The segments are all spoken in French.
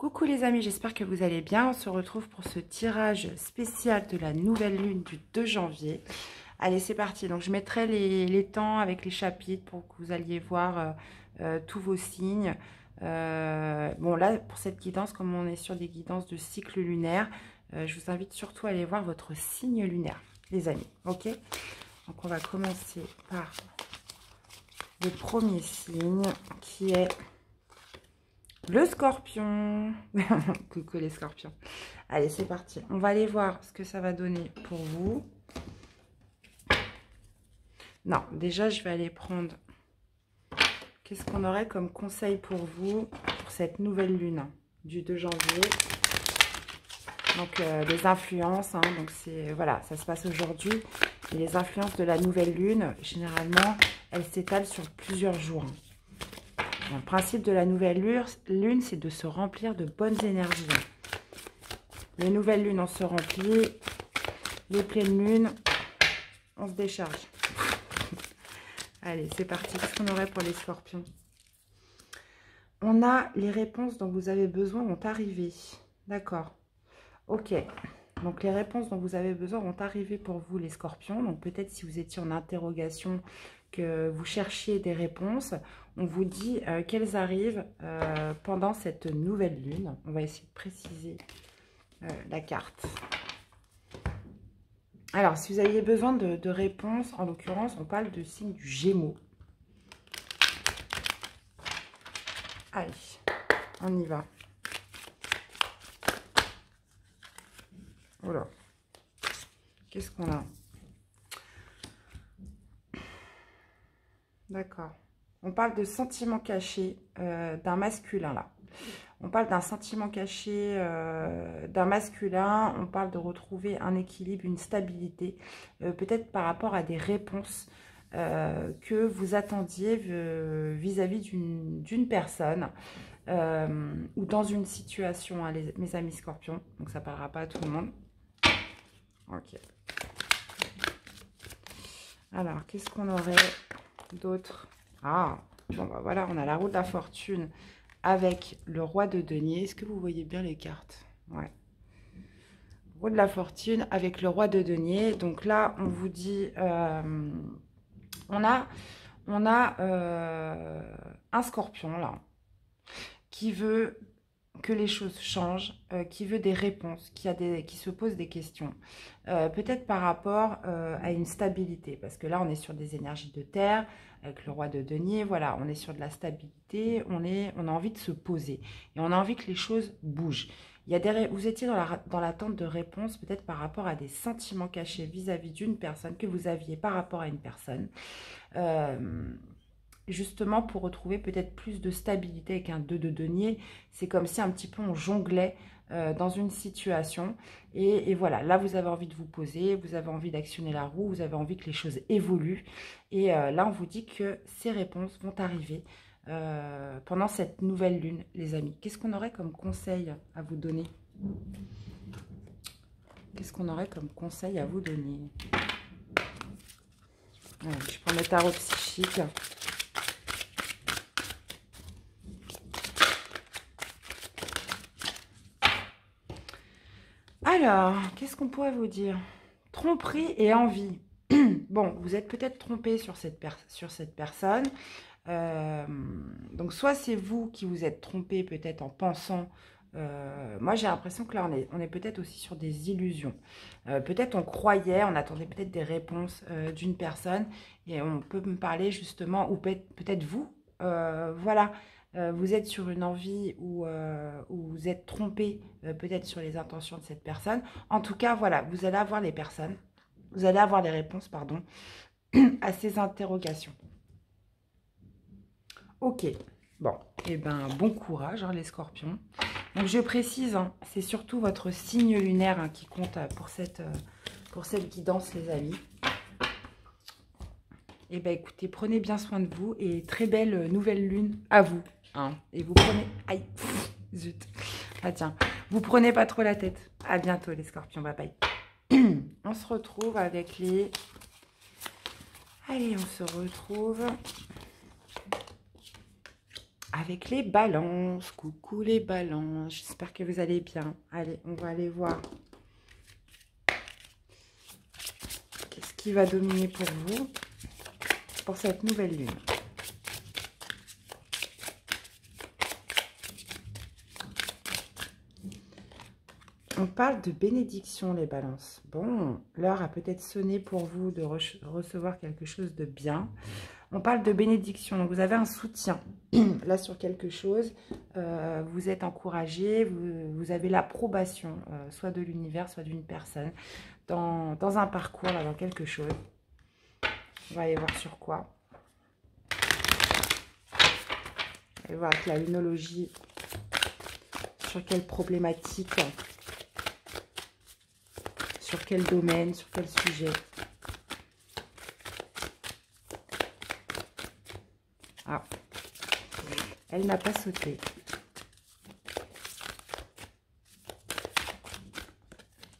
Coucou les amis, j'espère que vous allez bien. On se retrouve pour ce tirage spécial de la nouvelle lune du 2 janvier. Allez, c'est parti. Donc, je mettrai les temps avec les chapitres pour que vous alliez voir tous vos signes. Bon, là, pour cette guidance, comme on est sur des guidances de cycle lunaire, je vous invite surtout à aller voir votre signe lunaire, les amis. Ok? Donc, on va commencer par le premier signe qui est le scorpion. Coucou les scorpions. Allez, c'est parti. On va aller voir ce que ça va donner pour vous. Non, déjà, je vais aller prendre... Qu'est-ce qu'on aurait comme conseil pour vous pour cette nouvelle lune du 2 janvier? Donc, les influences. Hein, donc, c'est... Voilà, ça se passe aujourd'hui. Et les influences de la nouvelle lune, généralement, elles s'étalent sur plusieurs jours. Le principe de la nouvelle lune, c'est de se remplir de bonnes énergies. Les nouvelles lunes, on se remplit. Les pleines lunes, on se décharge. Allez, c'est parti. Qu'est-ce qu'on aurait pour les scorpions? On a les réponses dont vous avez besoin vont arriver. D'accord. Ok. Donc, les réponses dont vous avez besoin vont arriver pour vous, les scorpions. Donc, peut-être si vous étiez en interrogation, que vous cherchiez des réponses, on vous dit qu'elles arrivent pendant cette nouvelle lune. On va essayer de préciser la carte. Alors, si vous aviez besoin de réponses, en l'occurrence, on parle de signe du Gémeaux. Allez, on y va. Voilà. Qu'est-ce qu'on a? D'accord. On parle de sentiments cachés d'un masculin, là. On parle d'un sentiment caché d'un masculin. On parle de retrouver un équilibre, une stabilité. Peut-être par rapport à des réponses que vous attendiez vis-à-vis d'une personne ou dans une situation, hein, mes amis scorpions. Donc, ça ne parlera pas à tout le monde. Ok. Alors, qu'est-ce qu'on aurait d'autre? Ah, bon, bah voilà, on a la roue de la fortune avec le roi de denier. Est-ce que vous voyez bien les cartes? Ouais. Roue de la fortune avec le roi de denier. Donc là, on vous dit, on a un scorpion là qui veut que les choses changent, qui veut des réponses, qui se pose des questions. Peut-être par rapport à une stabilité, parce que là, on est sur des énergies de terre, avec le roi de denier, voilà, on est sur de la stabilité, on a envie de se poser, et on a envie que les choses bougent. Vous étiez dans l'attente de réponses, peut-être par rapport à des sentiments cachés vis-à-vis d'une personne, que vous aviez par rapport à une personne, justement pour retrouver peut-être plus de stabilité avec un 2 de denier. C'est comme si un petit peu on jonglait dans une situation. Et voilà, là vous avez envie de vous poser, vous avez envie d'actionner la roue, vous avez envie que les choses évoluent. Et là on vous dit que ces réponses vont arriver pendant cette nouvelle lune, les amis. Qu'est-ce qu'on aurait comme conseil à vous donner? Qu'est-ce qu'on aurait comme conseil à vous donner? Allez, je prends le tarot psychique. Alors, qu'est-ce qu'on pourrait vous dire? Tromperie et envie. Bon, vous êtes peut-être trompé sur cette personne. Donc, soit c'est vous qui vous êtes trompé peut-être en pensant... moi, j'ai l'impression que là, on est peut-être aussi sur des illusions. Peut-être on croyait, on attendait peut-être des réponses d'une personne. Et on peut me parler justement, ou peut-être vous, voilà... vous êtes sur une envie ou vous êtes trompé peut-être sur les intentions de cette personne. En tout cas, voilà, vous allez avoir les personnes, vous allez avoir les réponses, pardon, à ces interrogations. Ok, bon, et ben bon courage hein, les scorpions. Donc je précise, hein, c'est surtout votre signe lunaire hein, qui compte pour cette guidance les amis. Et ben écoutez, prenez bien soin de vous et très belle nouvelle lune à vous. Hein. Et vous prenez... Aïe, zut. Ah tiens, vous prenez pas trop la tête. À bientôt les scorpions, bye bye. On se retrouve avec les... Allez, on se retrouve avec les balances. Coucou les balances, j'espère que vous allez bien. Allez, on va aller voir. Qu'est-ce qui va dominer pour vous pour cette nouvelle lune? On parle de bénédiction, les balances. Bon, l'heure a peut-être sonné pour vous de recevoir quelque chose de bien. On parle de bénédiction, donc vous avez un soutien là sur quelque chose, vous êtes encouragé, vous avez l'approbation, soit de l'univers, soit d'une personne, dans un parcours, là, dans quelque chose. On va aller voir sur quoi. On va voir avec la lunologie, sur quelle problématique, sur quel domaine, sur quel sujet. Ah, elle n'a pas sauté.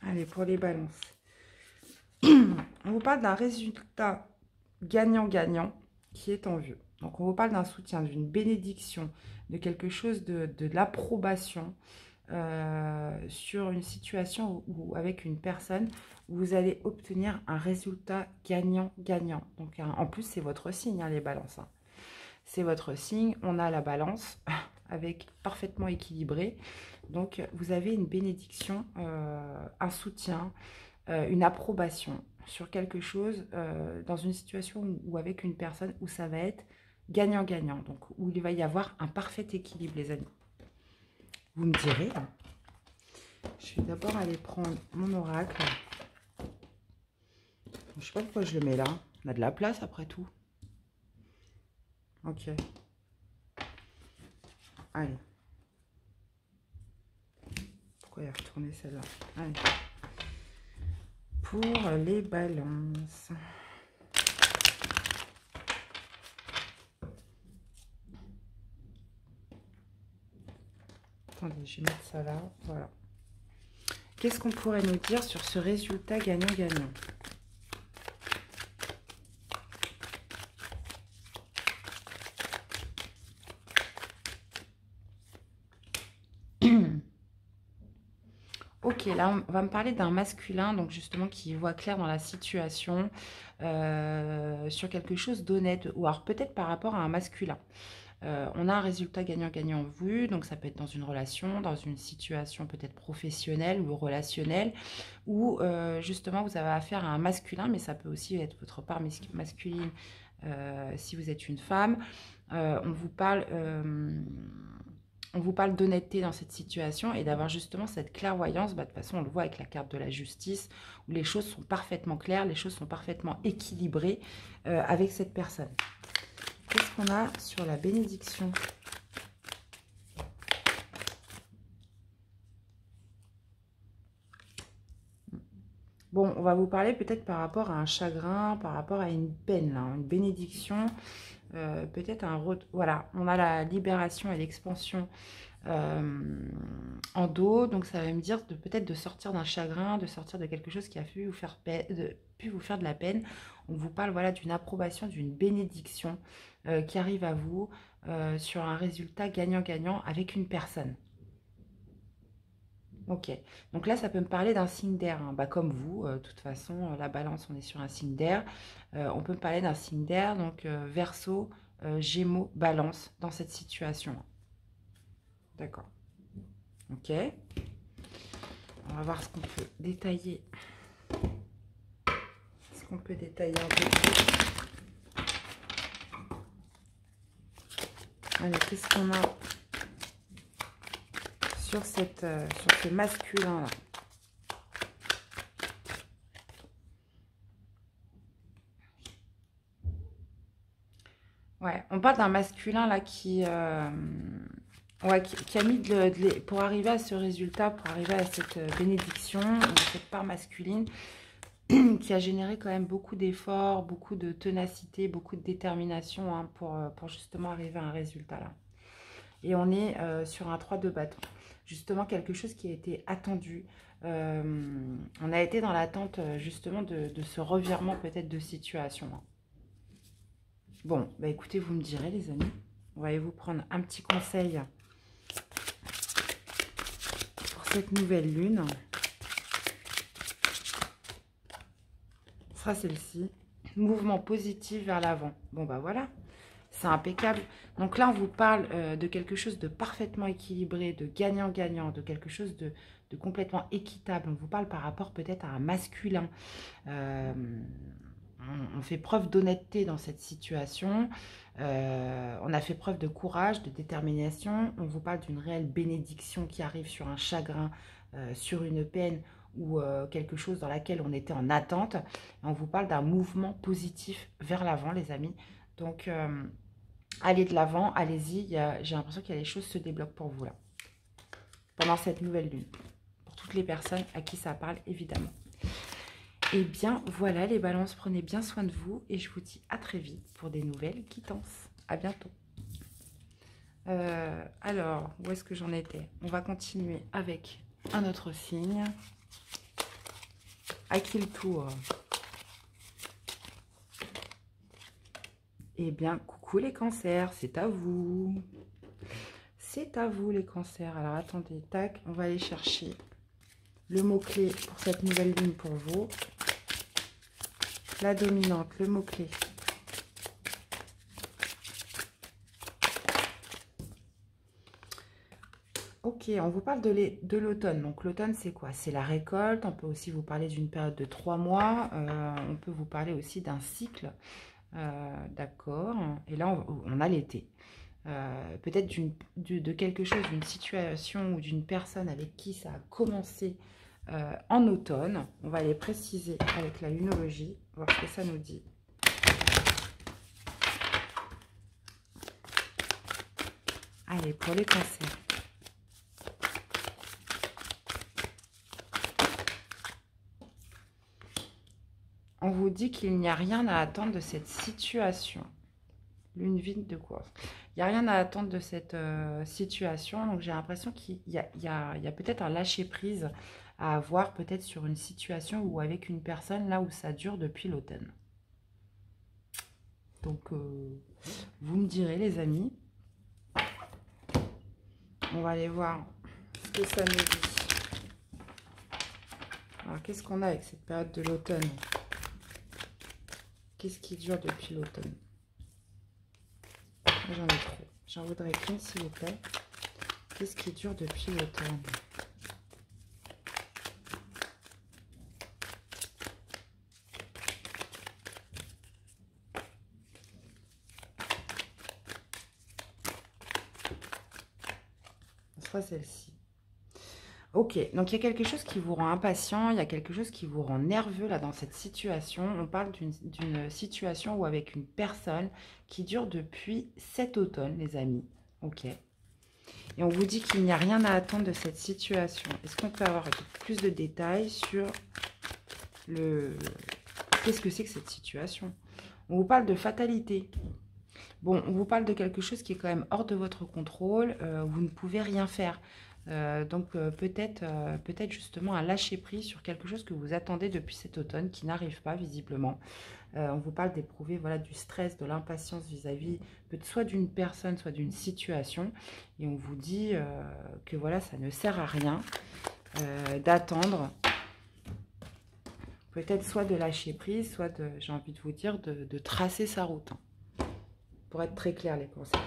Allez, pour les balances. On vous parle d'un résultat gagnant-gagnant qui est en vue. Donc, on vous parle d'un soutien, d'une bénédiction, de quelque chose de l'approbation sur une situation ou avec une personne où vous allez obtenir un résultat gagnant-gagnant. Donc, en plus, c'est votre signe, hein, les balances. Hein. C'est votre signe. On a la balance avec parfaitement équilibré. Donc, vous avez une bénédiction, un soutien, une approbation sur quelque chose dans une situation ou avec une personne où ça va être gagnant-gagnant. Donc, où il va y avoir un parfait équilibre, les amis. Vous me direz. Je vais d'abord aller prendre mon oracle. Je ne sais pas pourquoi je le mets là. On a de la place après tout. Ok. Allez. Pourquoi il a retourné celle-là? Allez. Pour les balances. Attendez, je vais mettre ça là. Voilà. Qu'est-ce qu'on pourrait nous dire sur ce résultat gagnant-gagnant? Ok, là, on va me parler d'un masculin, donc justement, qui voit clair dans la situation, sur quelque chose d'honnête, ou alors peut-être par rapport à un masculin. On a un résultat gagnant-gagnant en vue, donc ça peut être dans une relation, dans une situation peut-être professionnelle ou relationnelle, où justement vous avez affaire à un masculin, mais ça peut aussi être votre part masculine si vous êtes une femme. On vous parle d'honnêteté dans cette situation et d'avoir justement cette clairvoyance. Bah, de toute façon, on le voit avec la carte de la justice, où les choses sont parfaitement claires, les choses sont parfaitement équilibrées avec cette personne. Qu'est-ce qu'on a sur la bénédiction? Bon, on va vous parler peut-être par rapport à un chagrin, par rapport à une peine, là, une bénédiction, peut-être un... Voilà, on a la libération et l'expansion en dos, donc ça va me dire peut-être de sortir d'un chagrin, de sortir de quelque chose qui a pu vous faire, de la peine. On vous parle voilà, d'une approbation, d'une bénédiction qui arrive à vous sur un résultat gagnant-gagnant avec une personne. Ok, donc là ça peut me parler d'un signe d'air, hein. Bah, comme vous, de toute façon, la balance on est sur un signe d'air, on peut me parler d'un signe d'air, donc Verseau, Gémeaux, Balance dans cette situation. D'accord. Ok. On va voir ce qu'on peut détailler. Ce qu'on peut détailler un peu plus. Allez, qu'est-ce qu'on a sur ce masculin là? Ouais, on parle d'un masculin là qui a mis pour arriver à ce résultat, pour arriver à cette bénédiction, cette part masculine, qui a généré quand même beaucoup d'efforts, beaucoup de ténacité, beaucoup de détermination hein, pour justement arriver à un résultat là. Et on est sur un 3 de bâton. Justement, quelque chose qui a été attendu. On a été dans l'attente justement de ce revirement peut-être de situation. Hein. Bon, bah écoutez, vous me direz les amis. On va aller vous prendre un petit conseil pour cette nouvelle lune. Ce sera celle-ci. Mouvement positif vers l'avant. Bon, bah voilà. C'est impeccable. Donc là, on vous parle de quelque chose de parfaitement équilibré, de gagnant-gagnant, de quelque chose de complètement équitable. On vous parle par rapport peut-être à un masculin. On fait preuve d'honnêteté dans cette situation. On a fait preuve de courage, de détermination. On vous parle d'une réelle bénédiction qui arrive sur un chagrin, sur une peine ou quelque chose dans laquelle on était en attente. On vous parle d'un mouvement positif vers l'avant, les amis. Donc, allez de l'avant, allez-y. J'ai l'impression que les choses se débloquent pour vous, là. Pendant cette nouvelle lune. Pour toutes les personnes à qui ça parle, évidemment. Et bien, voilà les balances. Prenez bien soin de vous. Et je vous dis à très vite pour des nouvelles quittances. À bientôt. Alors, où est-ce que j'en étais? On va continuer avec un autre signe. À qui le tour? Eh bien, coucou les cancers, c'est à vous. C'est à vous les cancers. Alors, attendez, tac, on va aller chercher le mot-clé pour cette nouvelle lune pour vous. La dominante, le mot-clé. Ok, on vous parle de l'automne. Donc, l'automne, c'est quoi? C'est la récolte. On peut aussi vous parler d'une période de 3 mois. On peut vous parler aussi d'un cycle. D'accord. Et là, on a l'été. Peut-être de quelque chose, d'une situation ou d'une personne avec qui ça a commencé en automne. On va aller préciser avec la lunologie, voir ce que ça nous dit. Allez, pour les cancers. On vous dit qu'il n'y a rien à attendre de cette situation. Lune vide de quoi? Il n'y a rien à attendre de cette situation. Donc, j'ai l'impression qu'il y a peut-être un lâcher-prise à avoir, peut-être sur une situation ou avec une personne, là où ça dure depuis l'automne. Donc, vous me direz, les amis. On va aller voir ce que ça nous dit. Alors, qu'est-ce qu'on a avec cette période de l'automne? Qu'est-ce qui dure depuis l'automne? J'en ai trop. J'en voudrais qu'une, s'il vous plaît. Qu'est-ce qui dure depuis l'automne? Ce sera celle-ci. Ok, donc il y a quelque chose qui vous rend impatient, il y a quelque chose qui vous rend nerveux là dans cette situation. On parle d'une situation ou avec une personne qui dure depuis cet automne, les amis. Ok. Et on vous dit qu'il n'y a rien à attendre de cette situation. Est-ce qu'on peut avoir plus de détails sur qu'est-ce que c'est que cette situation? On vous parle de fatalité. Bon, on vous parle de quelque chose qui est quand même hors de votre contrôle. Vous ne pouvez rien faire. Donc peut-être justement un lâcher-prise sur quelque chose que vous attendez depuis cet automne qui n'arrive pas visiblement. On vous parle d'éprouver voilà, du stress, de l'impatience vis-à-vis soit d'une personne, soit d'une situation. Et on vous dit que voilà, ça ne sert à rien d'attendre. Peut-être soit de lâcher prise, soit j'ai envie de vous dire, de tracer sa route. Hein, pour être très clair, les conseils.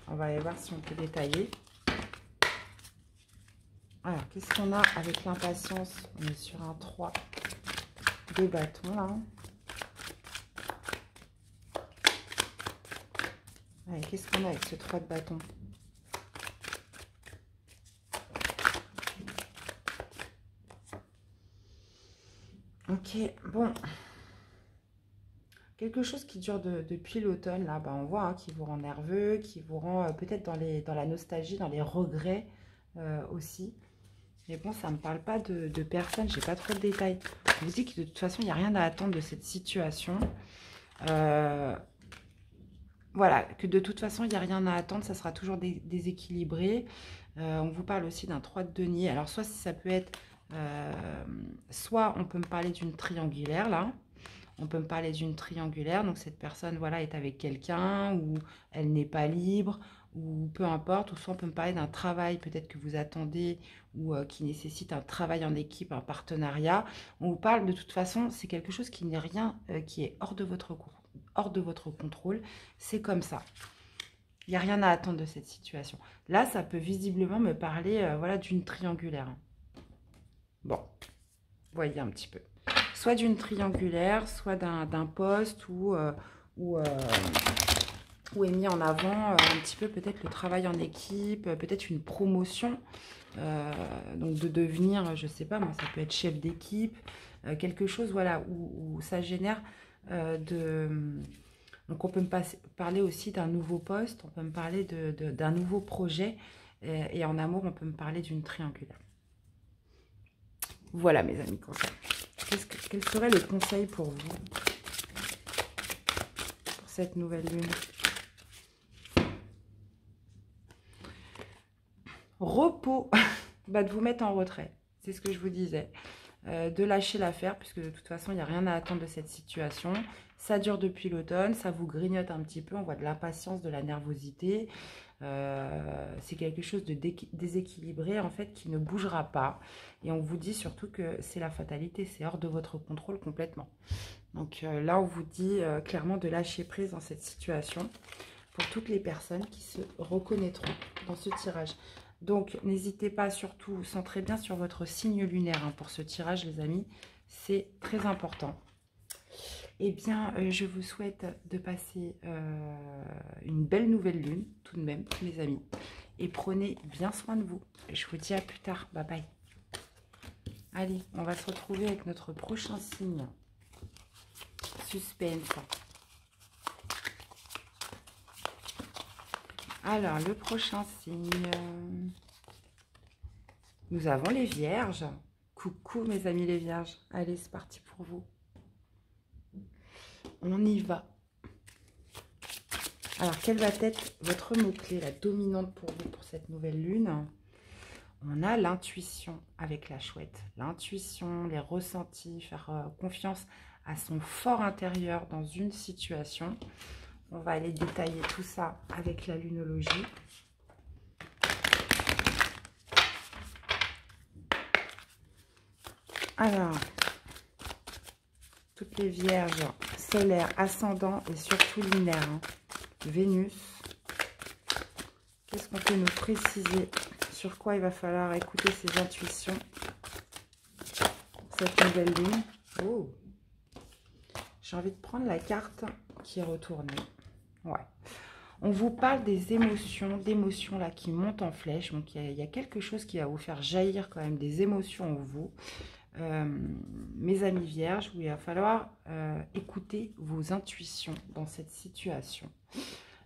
On va aller voir si on peut détailler. Alors, qu'est-ce qu'on a avec l'impatience? On est sur un 3 de bâton, là. Allez, qu'est-ce qu'on a avec ce 3 de bâton? Ok, bon. Quelque chose qui dure depuis l'automne, là, bah, on voit, hein, qui vous rend nerveux, qui vous rend peut-être dans la nostalgie, dans les regrets aussi. Mais bon, ça ne me parle pas de personne, j'ai pas trop de détails. Je vous dis que de toute façon, il n'y a rien à attendre de cette situation. Voilà, que de toute façon, il n'y a rien à attendre, ça sera toujours déséquilibré. On vous parle aussi d'un 3 de denier. Alors, soit ça peut être... soit on peut me parler d'une triangulaire, là. On peut me parler d'une triangulaire, donc cette personne, voilà, est avec quelqu'un ou elle n'est pas libre ou peu importe. Ou soit on peut me parler d'un travail peut-être que vous attendez ou qui nécessite un travail en équipe, un partenariat. On vous parle de toute façon, c'est quelque chose qui n'est rien, qui est hors de votre contrôle. C'est comme ça. Il n'y a rien à attendre de cette situation. Là, ça peut visiblement me parler voilà, d'une triangulaire. Bon, voyez un petit peu. Soit d'une triangulaire, soit d'un poste où est mis en avant un petit peu peut-être le travail en équipe, peut-être une promotion. Donc de devenir, je sais pas, moi, ça peut être chef d'équipe, quelque chose voilà, où ça génère Donc on peut me parler aussi d'un nouveau poste, on peut me parler d'un nouveau projet, et en amour, on peut me parler d'une triangulaire. Voilà mes amis, conseils. Quel serait le conseil pour vous, pour cette nouvelle lune? Repos, bah, de vous mettre en retrait, c'est ce que je vous disais. De lâcher l'affaire, puisque de toute façon, il n'y a rien à attendre de cette situation. Ça dure depuis l'automne, ça vous grignote un petit peu, on voit de l'impatience, de la nervosité. C'est quelque chose de déséquilibré, en fait, qui ne bougera pas. Et on vous dit surtout que c'est la fatalité, c'est hors de votre contrôle complètement. Donc là, on vous dit clairement de lâcher prise dans cette situation pour toutes les personnes qui se reconnaîtront dans ce tirage. Donc, n'hésitez pas, surtout, centrez bien sur votre signe lunaire hein, pour ce tirage, les amis. C'est très important. Eh bien, je vous souhaite de passer une belle nouvelle lune, tout de même, mes amis. Et prenez bien soin de vous. Je vous dis à plus tard. Bye bye. Allez, on va se retrouver avec notre prochain signe. Suspense. Alors, le prochain signe, nous avons les Vierges. Coucou mes amis les Vierges. Allez, c'est parti pour vous. On y va. Alors, quel va être votre mot-clé, la dominante pour vous, pour cette nouvelle lune? On a l'intuition avec la chouette. L'intuition, les ressentis, faire confiance à son fort intérieur dans une situation. On va aller détailler tout ça avec la lunologie. Alors, toutes les vierges, solaire, ascendant et surtout lunaire. Hein. Vénus. Qu'est-ce qu'on peut nous préciser sur quoi il va falloir écouter ses intuitions cette nouvelle lune? Oh, j'ai envie de prendre la carte qui est retournée. Ouais. On vous parle des émotions, d'émotions là qui montent en flèche. Donc il y a quelque chose qui va vous faire jaillir quand même des émotions en vous. Mes amis vierges, où il va falloir écouter vos intuitions dans cette situation.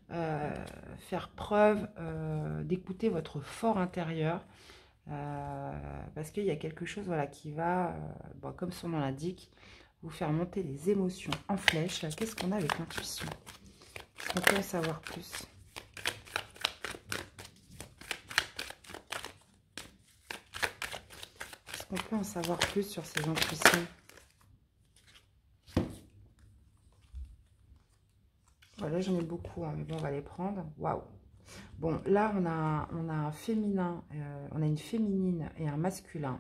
Faire preuve d'écouter votre fort intérieur. Parce qu'il y a quelque chose voilà, qui va, bon, comme son nom l'indique, vous faire monter les émotions en flèche. Qu'est-ce qu'on a avec l'intuition? On peut en savoir plus. Est-ce qu'on peut en savoir plus sur ces intuitions? Voilà, j'en ai beaucoup, hein, mais bon, on va les prendre. Waouh! Bon, là, on a un féminin, on a une féminine et un masculin.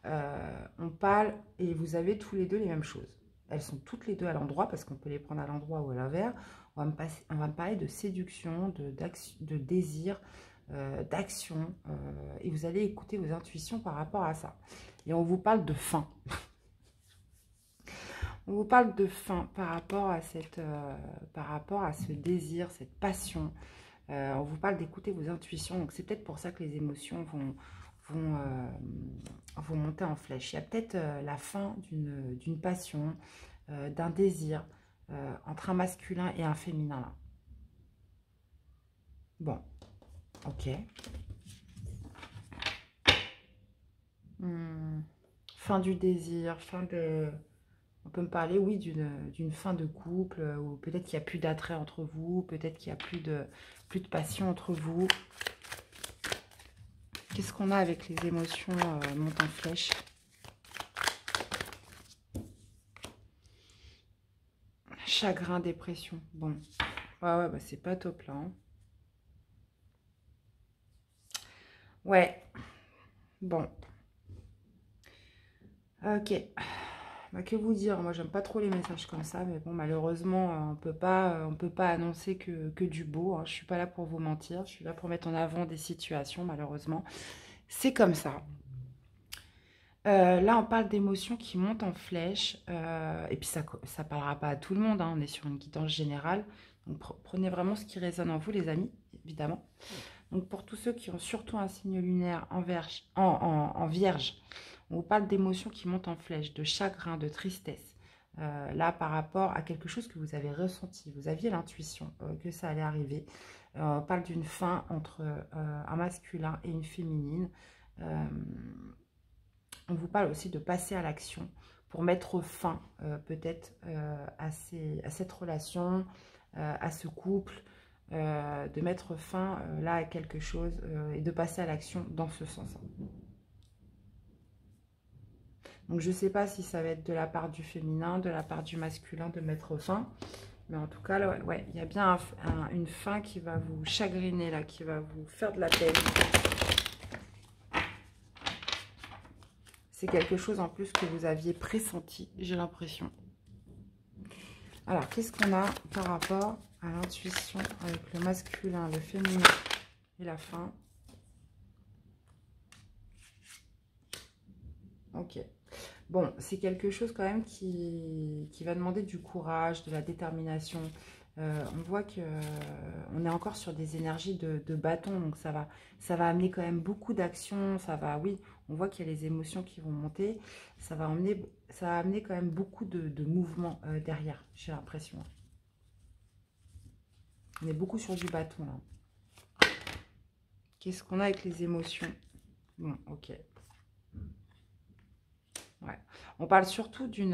On parle, et vous avez tous les deux les mêmes choses. Elles sont toutes les deux à l'endroit, parce qu'on peut les prendre à l'endroit ou à l'envers. On va me parler de séduction, de désir, d'action. Et vous allez écouter vos intuitions par rapport à ça. Et on vous parle de fin. On vous parle de fin par rapport à ce désir, cette passion. On vous parle d'écouter vos intuitions. Donc, c'est peut-être pour ça que les émotions vont monter en flèche. Il y a peut-être la fin d'une passion, d'un désir entre un masculin et un féminin. Là. Bon, ok. Fin du désir, fin de... On peut me parler, oui, d'une fin de couple, ou peut-être qu'il n'y a plus d'attrait entre vous, peut-être qu'il n'y a plus de passion entre vous. Qu'est-ce qu'on a avec les émotions montent en flèche? chagrin, dépression. Bon, ouais, bah, c'est pas top là. Hein. Ouais, bon. Ok. Bah, que vous dire, moi j'aime pas trop les messages comme ça, mais bon, malheureusement, on peut pas annoncer que du beau. Hein. Je suis pas là pour vous mentir, je suis là pour mettre en avant des situations, malheureusement. C'est comme ça. Là, on parle d'émotions qui montent en flèche, et puis ça parlera pas à tout le monde, hein, on est sur une guidance générale. Donc prenez vraiment ce qui résonne en vous, les amis, évidemment. Donc pour tous ceux qui ont surtout un signe lunaire en vierge, on vous parle d'émotions qui montent en flèche, de chagrin, de tristesse. Là, par rapport à quelque chose que vous avez ressenti, vous aviez l'intuition que ça allait arriver. On parle d'une fin entre un masculin et une féminine. On vous parle aussi de passer à l'action pour mettre fin peut-être à cette relation, à ce couple, de mettre fin là à quelque chose et de passer à l'action dans ce sens. Donc je ne sais pas si ça va être de la part du féminin, de la part du masculin de mettre fin. Mais en tout cas, là, ouais, il y a bien une fin qui va vous chagriner, là, qui va vous faire de la peine. C'est quelque chose en plus que vous aviez pressenti, j'ai l'impression. Alors, qu'est-ce qu'on a par rapport à l'intuition avec le masculin, le féminin et la fin? Ok. Bon, c'est quelque chose quand même qui va demander du courage, de la détermination. On voit que on est encore sur des énergies de bâton, donc ça va amener quand même beaucoup d'action. Oui, on voit qu'il y a les émotions qui vont monter. Ça va amener quand même beaucoup de mouvements derrière, j'ai l'impression. On est beaucoup sur du bâton là. Qu'est-ce qu'on a avec les émotions? Bon, ok. Ouais. On parle surtout d'une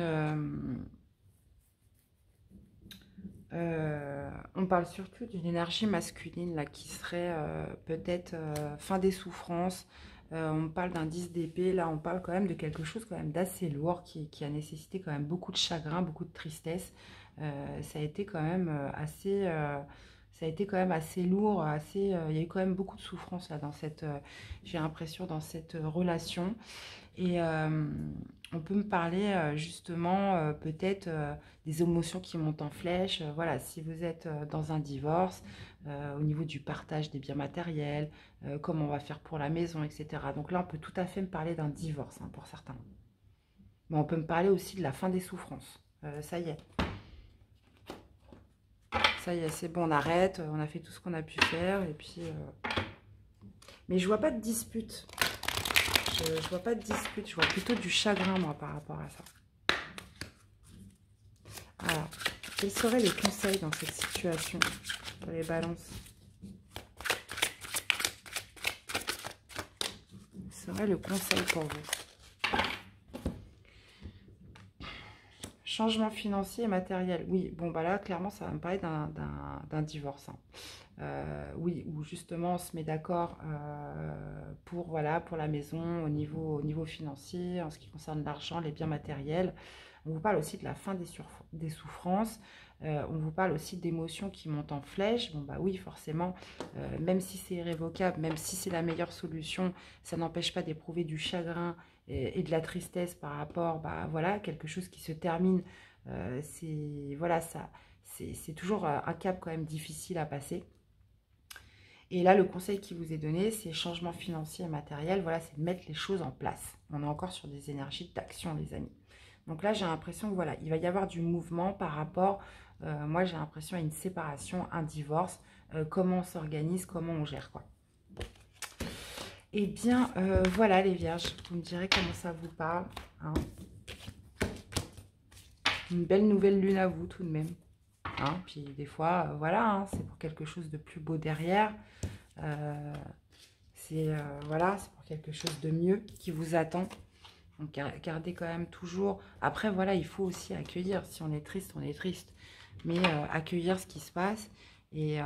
énergie masculine là, qui serait peut-être fin des souffrances. On parle d'un 10 d'épée, là on parle quand même de quelque chose quand même d'assez lourd qui a nécessité quand même beaucoup de chagrin, beaucoup de tristesse. Ça a été quand même assez lourd, il y a eu quand même beaucoup de souffrance là dans j'ai l'impression dans cette relation. Et on peut me parler justement peut-être des émotions qui montent en flèche. Voilà, si vous êtes dans un divorce, au niveau du partage des biens matériels, comment on va faire pour la maison, etc. Donc là, on peut tout à fait me parler d'un divorce hein, pour certains. Mais on peut me parler aussi de la fin des souffrances. Ça y est. Ça y est, c'est bon, on arrête. On a fait tout ce qu'on a pu faire. Et puis, mais je vois pas de dispute. Je vois pas de dispute, je vois plutôt du chagrin, moi, par rapport à ça. Alors, quels seraient les conseils dans cette situation pour les balances? Quel serait le conseil pour vous? Changement financier et matériel. Oui, bon, bah là, clairement, ça va me parler d'un divorce. Hein. Oui, où justement on se met d'accord pour la maison au niveau financier, en ce qui concerne l'argent, les biens matériels. On vous parle aussi de la fin des souffrances. On vous parle aussi d'émotions qui montent en flèche. Bon bah oui, forcément, même si c'est irrévocable, même si c'est la meilleure solution, ça n'empêche pas d'éprouver du chagrin et de la tristesse par rapport, à quelque chose qui se termine. C'est toujours un cap quand même difficile à passer. Et là, le conseil qui vous est donné, c'est changement financier et matériel. Voilà, c'est de mettre les choses en place. On est encore sur des énergies d'action, les amis. Donc là, j'ai l'impression que voilà, il va y avoir du mouvement par rapport, moi j'ai l'impression à une séparation, un divorce, comment on s'organise, comment on gère quoi. Eh bien, voilà les vierges, vous me direz comment ça vous parle. Hein. Une belle nouvelle lune à vous tout de même. Hein, puis des fois, voilà, hein, c'est pour quelque chose de plus beau derrière. C'est pour quelque chose de mieux qui vous attend. Donc gardez quand même toujours. Après, voilà, il faut aussi accueillir. Si on est triste, on est triste. Mais accueillir ce qui se passe. Et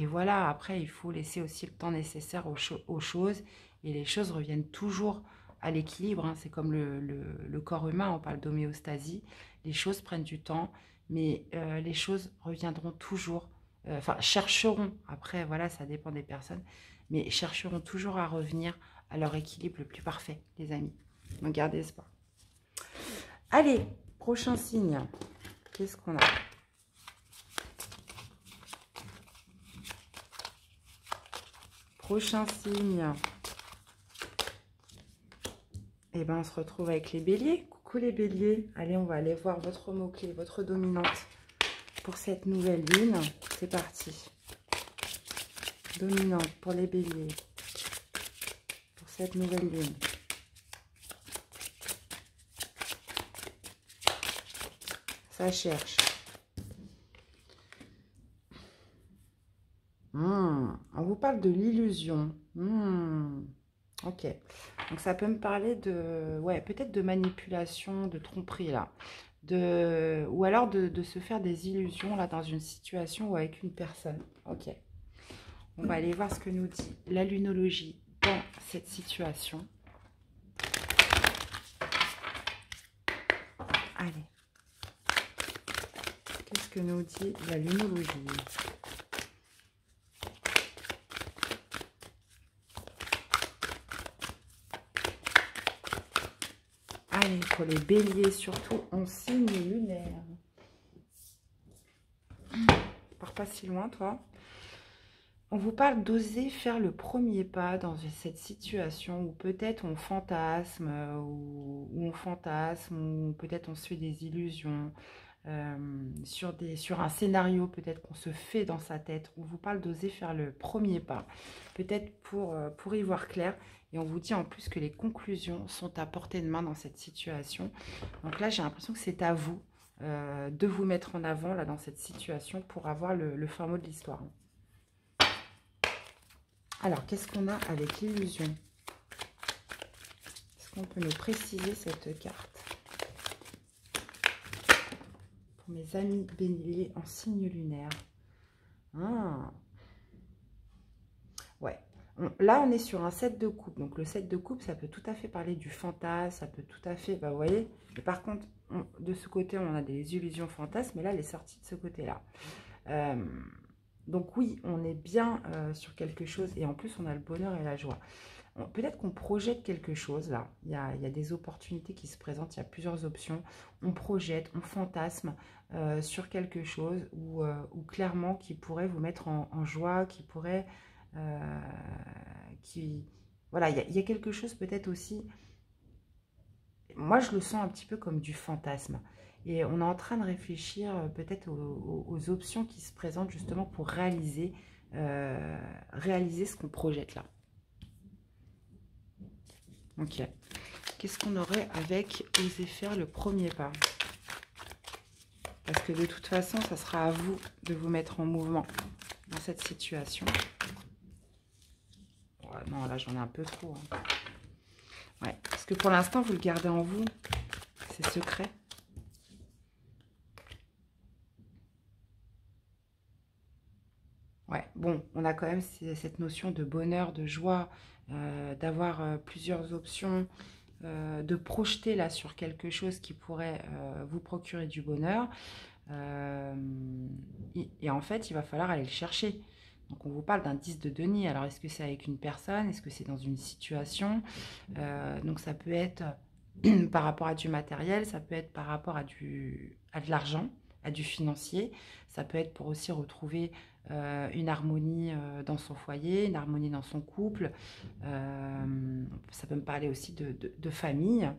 voilà, après, il faut laisser aussi le temps nécessaire aux choses. Et les choses reviennent toujours à l'équilibre. Hein. C'est comme le corps humain, on parle d'homéostasie. Les choses prennent du temps. mais les choses reviendront toujours, enfin, chercheront, après, voilà, ça dépend des personnes, mais chercheront toujours à revenir à leur équilibre le plus parfait, les amis. Donc, gardez espoir. Allez, prochain signe. Qu'est-ce qu'on a? Prochain signe. Et ben, on se retrouve avec les béliers. Coucou les béliers. Allez, on va aller voir votre mot-clé, votre dominante pour cette nouvelle lune. C'est parti. Dominante pour les béliers. Pour cette nouvelle lune. Ça cherche. On vous parle de l'illusion. Ok. Donc, ça peut me parler de... Ouais, peut-être de manipulation, de tromperie, là. Ou alors de se faire des illusions, là, dans une situation ou avec une personne. Ok. On va aller voir ce que nous dit la lunologie dans cette situation. Allez. Qu'est-ce que nous dit la lunologie ? Allez, pour les béliers, surtout en signe lunaire. Pars pas si loin, toi. On vous parle d'oser faire le premier pas dans cette situation où peut-être on fantasme, ou peut-être on se fait des illusions, sur un scénario peut-être qu'on se fait dans sa tête. On vous parle d'oser faire le premier pas, peut-être pour y voir clair. Et on vous dit en plus que les conclusions sont à portée de main dans cette situation. Donc là, j'ai l'impression que c'est à vous de vous mettre en avant là, dans cette situation pour avoir le fin mot de l'histoire. Alors, qu'est-ce qu'on a avec l'illusion? Est-ce qu'on peut nous préciser cette carte? Pour mes amis béliers en signe lunaire. Ouais. Là, on est sur un 7 de coupe. Donc, le 7 de coupe, ça peut tout à fait parler du fantasme. Ça peut tout à fait... Bah, vous voyez. Mais par contre, de ce côté, on a des illusions fantasmes. Mais là, elle est sortie de ce côté-là. Donc, oui, on est bien sur quelque chose. Et en plus, on a le bonheur et la joie. Peut-être qu'on projette quelque chose, là. Il y a des opportunités qui se présentent. Il y a plusieurs options. On projette, on fantasme sur quelque chose ou clairement qui pourrait vous mettre en joie, qui pourrait... Voilà, il y a quelque chose peut-être aussi, moi je le sens un petit peu comme du fantasme, et on est en train de réfléchir peut-être aux options qui se présentent justement pour réaliser ce qu'on projette là. Ok, qu'est-ce qu'on aurait avec oser faire le premier pas? Parce que de toute façon, ça sera à vous de vous mettre en mouvement dans cette situation. Non, là, j'en ai un peu trop. Hein. Ouais, parce que pour l'instant, vous le gardez en vous. C'est secret. Ouais, bon, on a quand même cette notion de bonheur, de joie, d'avoir plusieurs options, de projeter là sur quelque chose qui pourrait vous procurer du bonheur. Et en fait, il va falloir aller le chercher. Donc, on vous parle d'un 10 de denier. Alors, est-ce que c'est avec une personne? Est-ce que c'est dans une situation? Donc, ça peut être par rapport à du matériel. Ça peut être par rapport à de l'argent, à du financier. Ça peut être pour aussi retrouver une harmonie dans son foyer, une harmonie dans son couple. Ça peut me parler aussi de famille.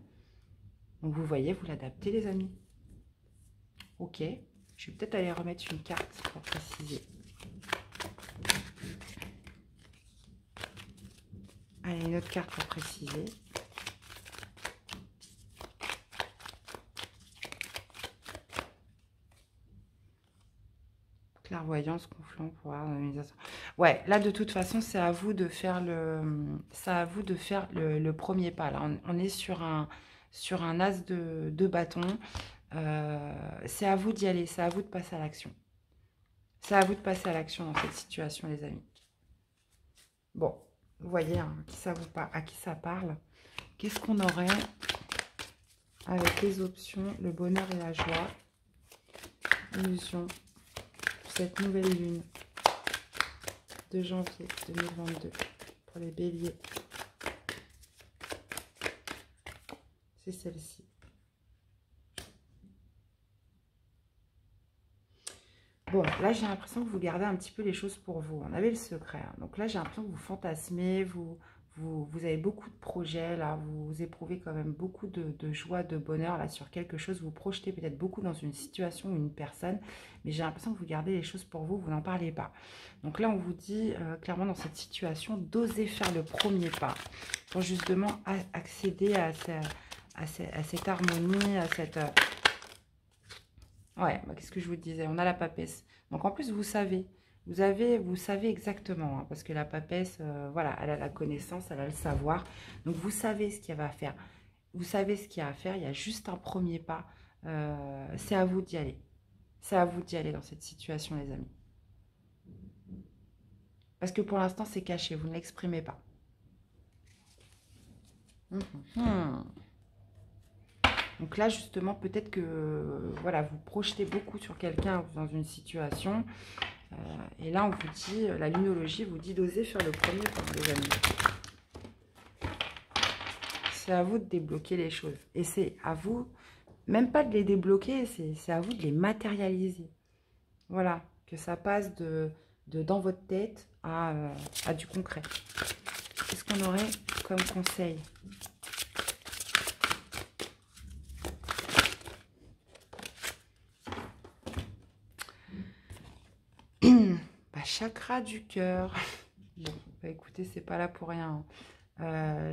Donc, vous voyez, vous l'adaptez, les amis. Ok. Je vais peut-être aller remettre une carte pour préciser. Allez, une autre carte pour préciser. Clairvoyance, conflant, pouvoir, organisation. Ouais, là, de toute façon, c'est à vous de faire le premier pas. Là, on est sur un as de bâton. C'est à vous d'y aller. C'est à vous de passer à l'action. C'est à vous de passer à l'action dans cette situation, les amis. Bon. Vous voyez hein, à qui ça parle. Qu'est-ce qu'on aurait avec les options, le bonheur et la joie? illusion pour cette nouvelle lune de janvier 2022 pour les béliers. C'est celle-ci. Bon, là, j'ai l'impression que vous gardez un petit peu les choses pour vous. On avait le secret. Hein. Donc là, j'ai l'impression que vous fantasmez, vous avez beaucoup de projets, là. Vous éprouvez quand même beaucoup de joie, de bonheur, là, sur quelque chose. Vous projetez peut-être beaucoup dans une situation ou une personne. Mais j'ai l'impression que vous gardez les choses pour vous, vous n'en parlez pas. Donc là, on vous dit clairement dans cette situation, d'oser faire le premier pas pour justement accéder à cette harmonie, à cette... Ouais, bah, qu'est-ce que je vous disais? On a la papesse. Donc en plus, vous savez. Vous savez exactement. Hein, parce que la papesse, voilà, elle a la connaissance, elle a le savoir. Donc vous savez ce qu'il y a à faire. Vous savez ce qu'il y a à faire. Il y a juste un premier pas. C'est à vous d'y aller. C'est à vous d'y aller dans cette situation, les amis. Parce que pour l'instant, c'est caché. Vous ne l'exprimez pas. Donc là, justement, peut-être que voilà, vous projetez beaucoup sur quelqu'un dans une situation. Et là, on vous dit, la lunologie vous dit d'oser faire le premier pas, les amis. C'est à vous de débloquer les choses. Et c'est à vous, même pas de les débloquer, c'est à vous de les matérialiser. Voilà, que ça passe de dans votre tête à du concret. Qu'est-ce qu'on aurait comme conseil ? Chakra du cœur. Bon, bah écoutez, c'est pas là pour rien.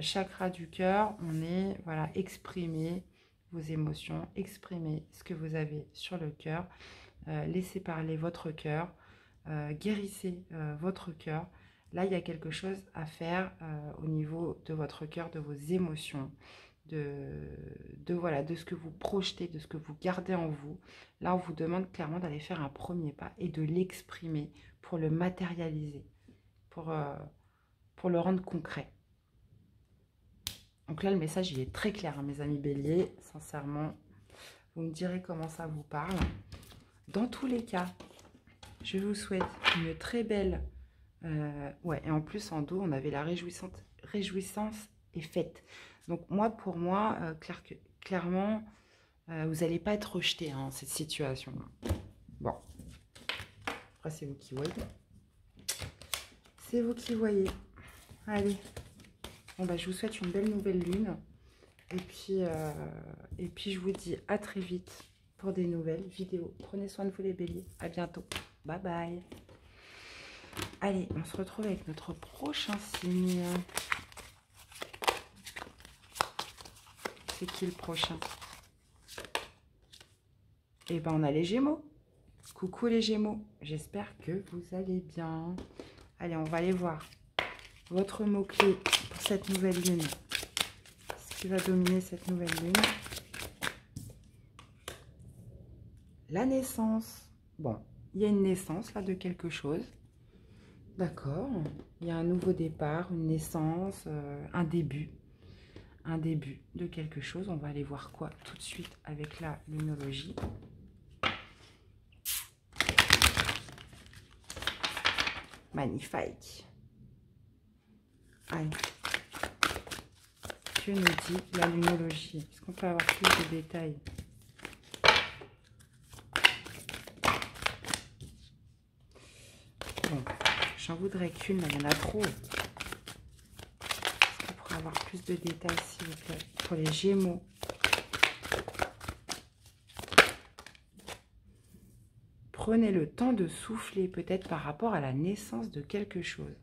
Chakra du cœur, on est, voilà, exprimer vos émotions, exprimer ce que vous avez sur le cœur, laissez parler votre cœur, guérissez votre cœur. Là, il y a quelque chose à faire au niveau de votre cœur, de vos émotions, voilà, de ce que vous projetez, de ce que vous gardez en vous. Là, on vous demande clairement d'aller faire un premier pas et de l'exprimer pour le matérialiser, pour le rendre concret. Donc là, le message, il est très clair, hein, mes amis béliers, sincèrement. Vous me direz comment ça vous parle. Dans tous les cas, je vous souhaite une très belle... ouais, et en plus, en dos, on avait la réjouissance et fête. Donc moi, pour moi, clairement, vous n'allez pas être rejeté hein, cette situation. Bon. Après, c'est vous qui voyez. C'est vous qui voyez. Allez. Bon, bah, je vous souhaite une belle nouvelle lune. Et puis, je vous dis à très vite pour des nouvelles vidéos. Prenez soin de vous les béliers. À bientôt. Bye bye. Allez, on se retrouve avec notre prochain signe. C'est qui le prochain? Eh ben, on a les Gémeaux. Coucou les Gémeaux. J'espère que vous allez bien. Allez, on va aller voir votre mot-clé pour cette nouvelle lune. Ce qui va dominer cette nouvelle lune. La naissance. Bon, il y a une naissance là de quelque chose. D'accord. Il y a un nouveau départ, une naissance, un début. Un début de quelque chose. On va aller voir quoi tout de suite avec la lunologie. Magnifique. Allez. Que nous dit la lunologie? Est-ce qu'on peut avoir plus de détails? Bon, j'en voudrais qu'une, il y en a trop. Est-ce qu'on pourrait avoir plus de détails, s'il vous plaît, pour les Gémeaux? Prenez le temps de souffler, peut-être par rapport à la naissance de quelque chose.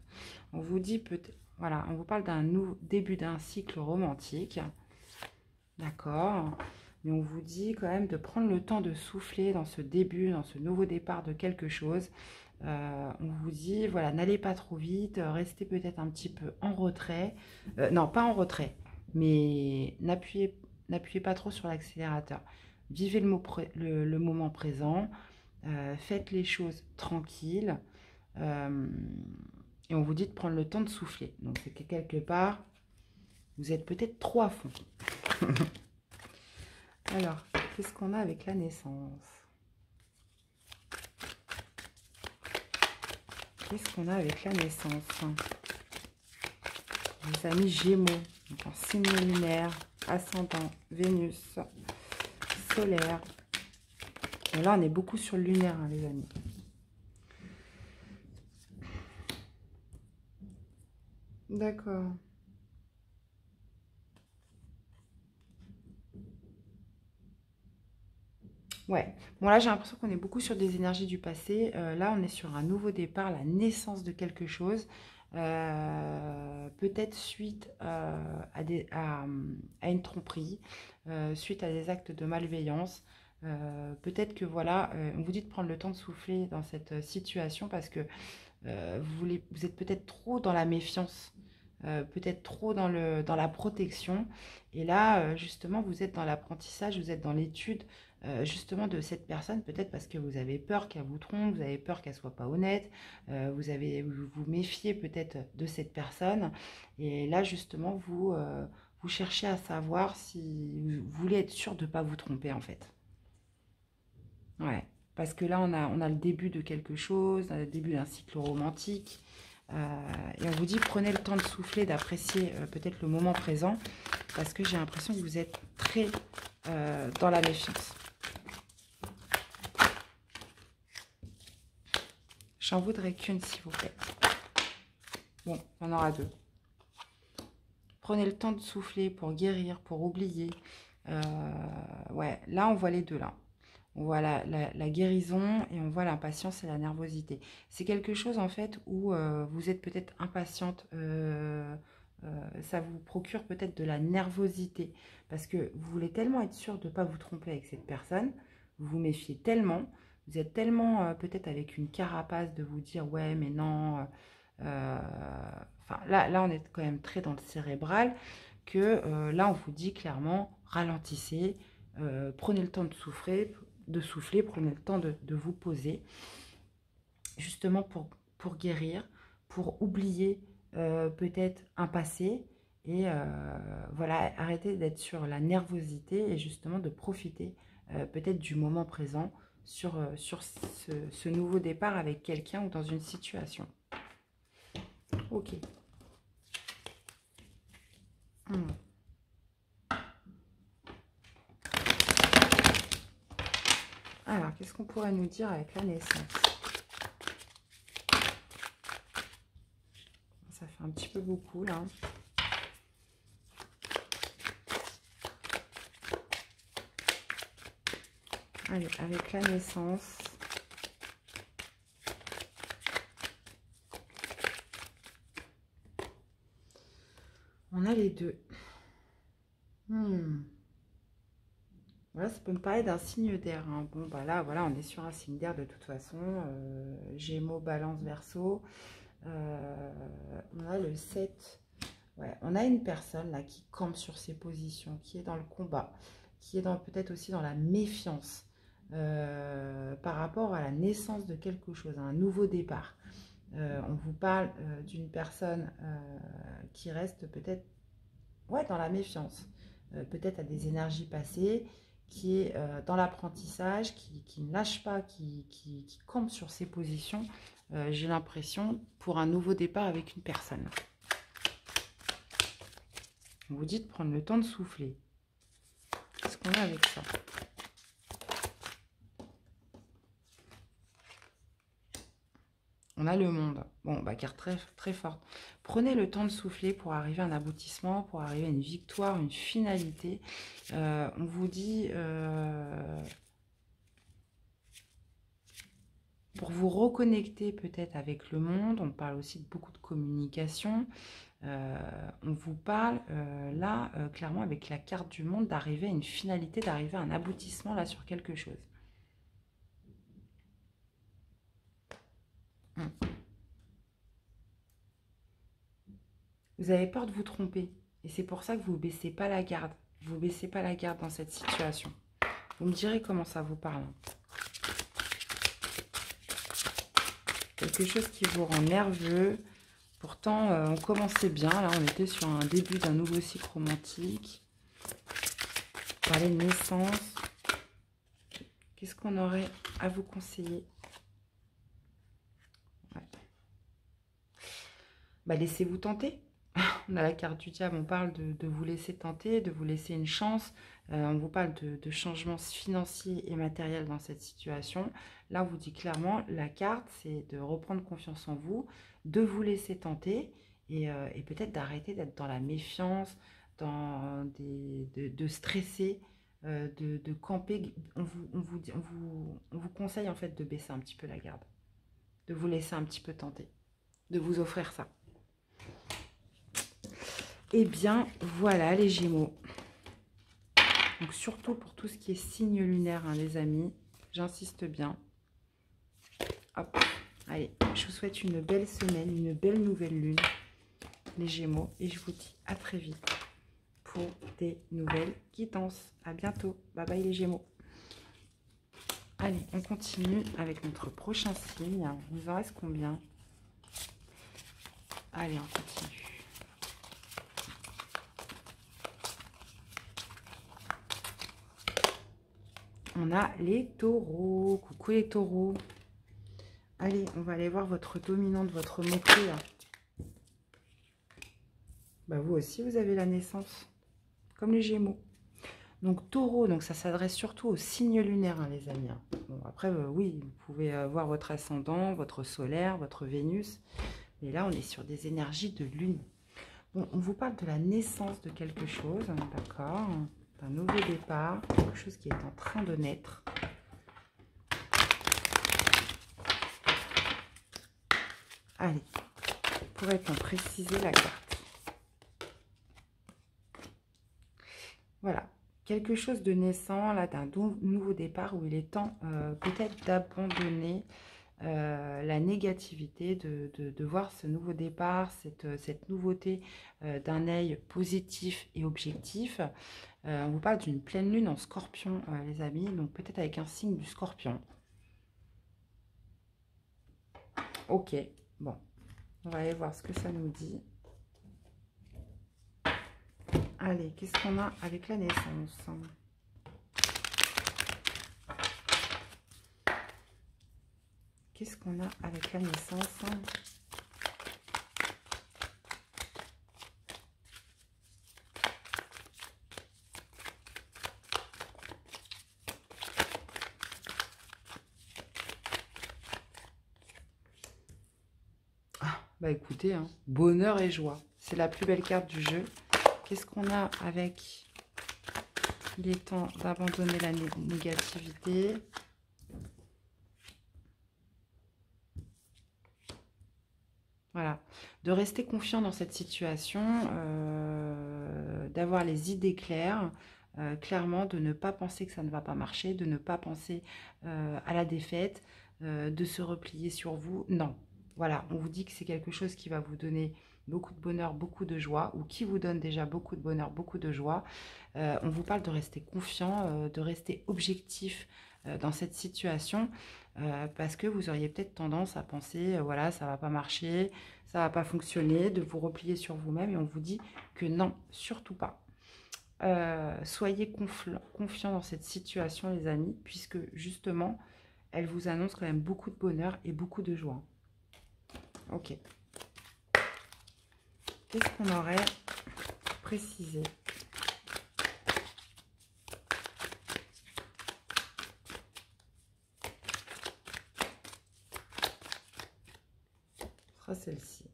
On vous dit peut-être, voilà, on vous parle d'un début d'un cycle romantique. D'accord. Mais on vous dit quand même de prendre le temps de souffler dans ce début, dans ce nouveau départ de quelque chose. On vous dit, voilà, n'allez pas trop vite, restez peut-être un petit peu en retrait. Non, pas en retrait, mais n'appuyez pas trop sur l'accélérateur. Vivez le moment présent. Faites les choses tranquilles et on vous dit de prendre le temps de souffler. Donc c'est que quelque part vous êtes peut-être trop à fond. Alors qu'est-ce qu'on a avec la naissance? qu'est-ce qu'on a avec la naissance? Les amis Gémeaux, donc en signe lunaire, ascendant, Vénus, solaire. Et là, on est beaucoup sur le lunaire, hein, les amis. D'accord. Ouais. Bon, là, j'ai l'impression qu'on est beaucoup sur des énergies du passé. Là, on est sur un nouveau départ, la naissance de quelque chose. Peut-être suite à une tromperie, suite à des actes de malveillance. Peut-être que voilà, on vous dit de prendre le temps de souffler dans cette situation parce que vous êtes peut-être trop dans la méfiance, peut-être trop dans la protection. Et là, justement, vous êtes dans l'apprentissage, vous êtes dans l'étude justement de cette personne, peut-être parce que vous avez peur qu'elle vous trompe, vous avez peur qu'elle soit pas honnête, vous vous méfiez peut-être de cette personne. Et là, justement, vous cherchez à savoir si vous voulez être sûr de ne pas vous tromper, en fait. Ouais, parce que là, on a le début de quelque chose, on a le début d'un cycle romantique. Et on vous dit, prenez le temps de souffler, d'apprécier peut-être le moment présent, parce que j'ai l'impression que vous êtes très dans la méfiance. J'en voudrais qu'une, s'il vous plaît. Bon, il y en aura deux. Prenez le temps de souffler pour guérir, pour oublier. Ouais, là, on voit les deux, là. On voit la guérison et on voit l'impatience et la nervosité. C'est quelque chose en fait où vous êtes peut-être impatiente, ça vous procure peut-être de la nervosité parce que vous voulez tellement être sûr de ne pas vous tromper avec cette personne, vous vous méfiez tellement, vous êtes tellement peut-être avec une carapace de vous dire ouais mais non, enfin là on est quand même très dans le cérébral que là on vous dit clairement ralentissez, prenez le temps de souffler, prenez le temps de vous poser, justement pour guérir, pour oublier peut-être un passé, et voilà, arrêter d'être sur la nervosité et justement de profiter peut-être du moment présent sur ce nouveau départ avec quelqu'un ou dans une situation. Ok. Alors, qu'est-ce qu'on pourrait nous dire avec la naissance? Ça fait un petit peu beaucoup, là. Allez, avec la naissance. On a les deux. Voilà, ça peut me parler d'un signe d'air. Hein. Bon, bah là, voilà, on est sur un signe d'air de toute façon. Gémeaux, Balance, Verseau. On a le 7. Ouais, on a une personne là qui campe sur ses positions, qui est dans le combat, qui est peut-être aussi dans la méfiance par rapport à la naissance de quelque chose, à un nouveau départ. On vous parle d'une personne qui reste peut-être dans la méfiance, peut-être à des énergies passées, qui est dans l'apprentissage, qui ne lâche pas, qui campe sur ses positions, j'ai l'impression, pour un nouveau départ avec une personne. On vous dit de prendre le temps de souffler. Qu'est-ce qu'on a avec ça? On a le monde. Bon, bah, carte très, très forte. Prenez le temps de souffler pour arriver à un aboutissement, pour arriver à une victoire, une finalité. On vous dit... pour vous reconnecter peut-être avec le monde, on parle aussi de beaucoup de communication. On vous parle là, clairement, avec la carte du monde, d'arriver à une finalité, d'arriver à un aboutissement là sur quelque chose. Vous avez peur de vous tromper. Et c'est pour ça que vous ne baissez pas la garde. Vous ne baissez pas la garde dans cette situation. Vous me direz comment ça vous parle. Quelque chose qui vous rend nerveux. Pourtant, on commençait bien. Là, on était sur un début d'un nouveau cycle romantique. On parlait de naissance. Qu'est-ce qu'on aurait à vous conseiller? Ouais. bah, laissez-vous tenter. On a la carte du diable, on parle de vous laisser tenter, de vous laisser une chance. On vous parle de changements financiers et matériels dans cette situation. Là, on vous dit clairement, la carte, c'est de reprendre confiance en vous, de vous laisser tenter et peut-être d'arrêter d'être dans la méfiance, de stresser, de camper. On vous conseille en fait de baisser un petit peu la garde, de vous laisser un petit peu tenter, de vous offrir ça. Eh bien, voilà les Gémeaux. Donc, surtout pour tout ce qui est signe lunaire, hein, les amis, j'insiste bien. Hop, allez, je vous souhaite une belle semaine, une belle nouvelle lune, les Gémeaux. Et je vous dis à très vite pour des nouvelles guidances. À bientôt. Bye bye les Gémeaux. Allez, on continue avec notre prochain signe. Il vous en reste combien? Allez, on continue. On a les taureaux. Coucou les taureaux. Allez, on va aller voir votre dominante, votre mot-clé. Bah, vous aussi, vous avez la naissance, comme les Gémeaux. Donc, taureau, donc ça s'adresse surtout aux signes lunaires, hein, les amis. Bon, après, oui, vous pouvez voir votre ascendant, votre solaire, votre Vénus. Mais là, on est sur des énergies de lune. Bon, on vous parle de la naissance de quelque chose, d'accord? D'un nouveau départ, quelque chose qui est en train de naître. Allez, pourrait-on préciser la carte? Voilà, quelque chose de naissant, là, d'un nouveau départ où il est temps peut-être d'abandonner la négativité, de voir ce nouveau départ, cette nouveauté d'un œil positif et objectif. On vous parle d'une pleine lune en scorpion, les amis, donc peut-être avec un signe du scorpion. Ok, bon, on va aller voir ce que ça nous dit. Allez, qu'est-ce qu'on a avec la naissance? Qu'est-ce qu'on a avec la naissance? Ah, bah écoutez, hein, bonheur et joie. C'est la plus belle carte du jeu. Qu'est-ce qu'on a avec... Il est temps d'abandonner la négativité. Voilà, de rester confiant dans cette situation, d'avoir les idées claires, clairement, de ne pas penser que ça ne va pas marcher, de ne pas penser à la défaite, de se replier sur vous. Non, voilà, on vous dit que c'est quelque chose qui va vous donner beaucoup de bonheur, beaucoup de joie, ou qui vous donne déjà beaucoup de bonheur, beaucoup de joie. On vous parle de rester confiant, de rester objectif dans cette situation, parce que vous auriez peut-être tendance à penser, voilà, ça va pas marcher, ça va pas fonctionner, de vous replier sur vous-même, et on vous dit que non, surtout pas. Soyez confiants dans cette situation, les amis, puisque justement, elle vous annonce quand même beaucoup de bonheur et beaucoup de joie. Ok. Qu'est-ce qu'on aurait précisé? Celle-ci.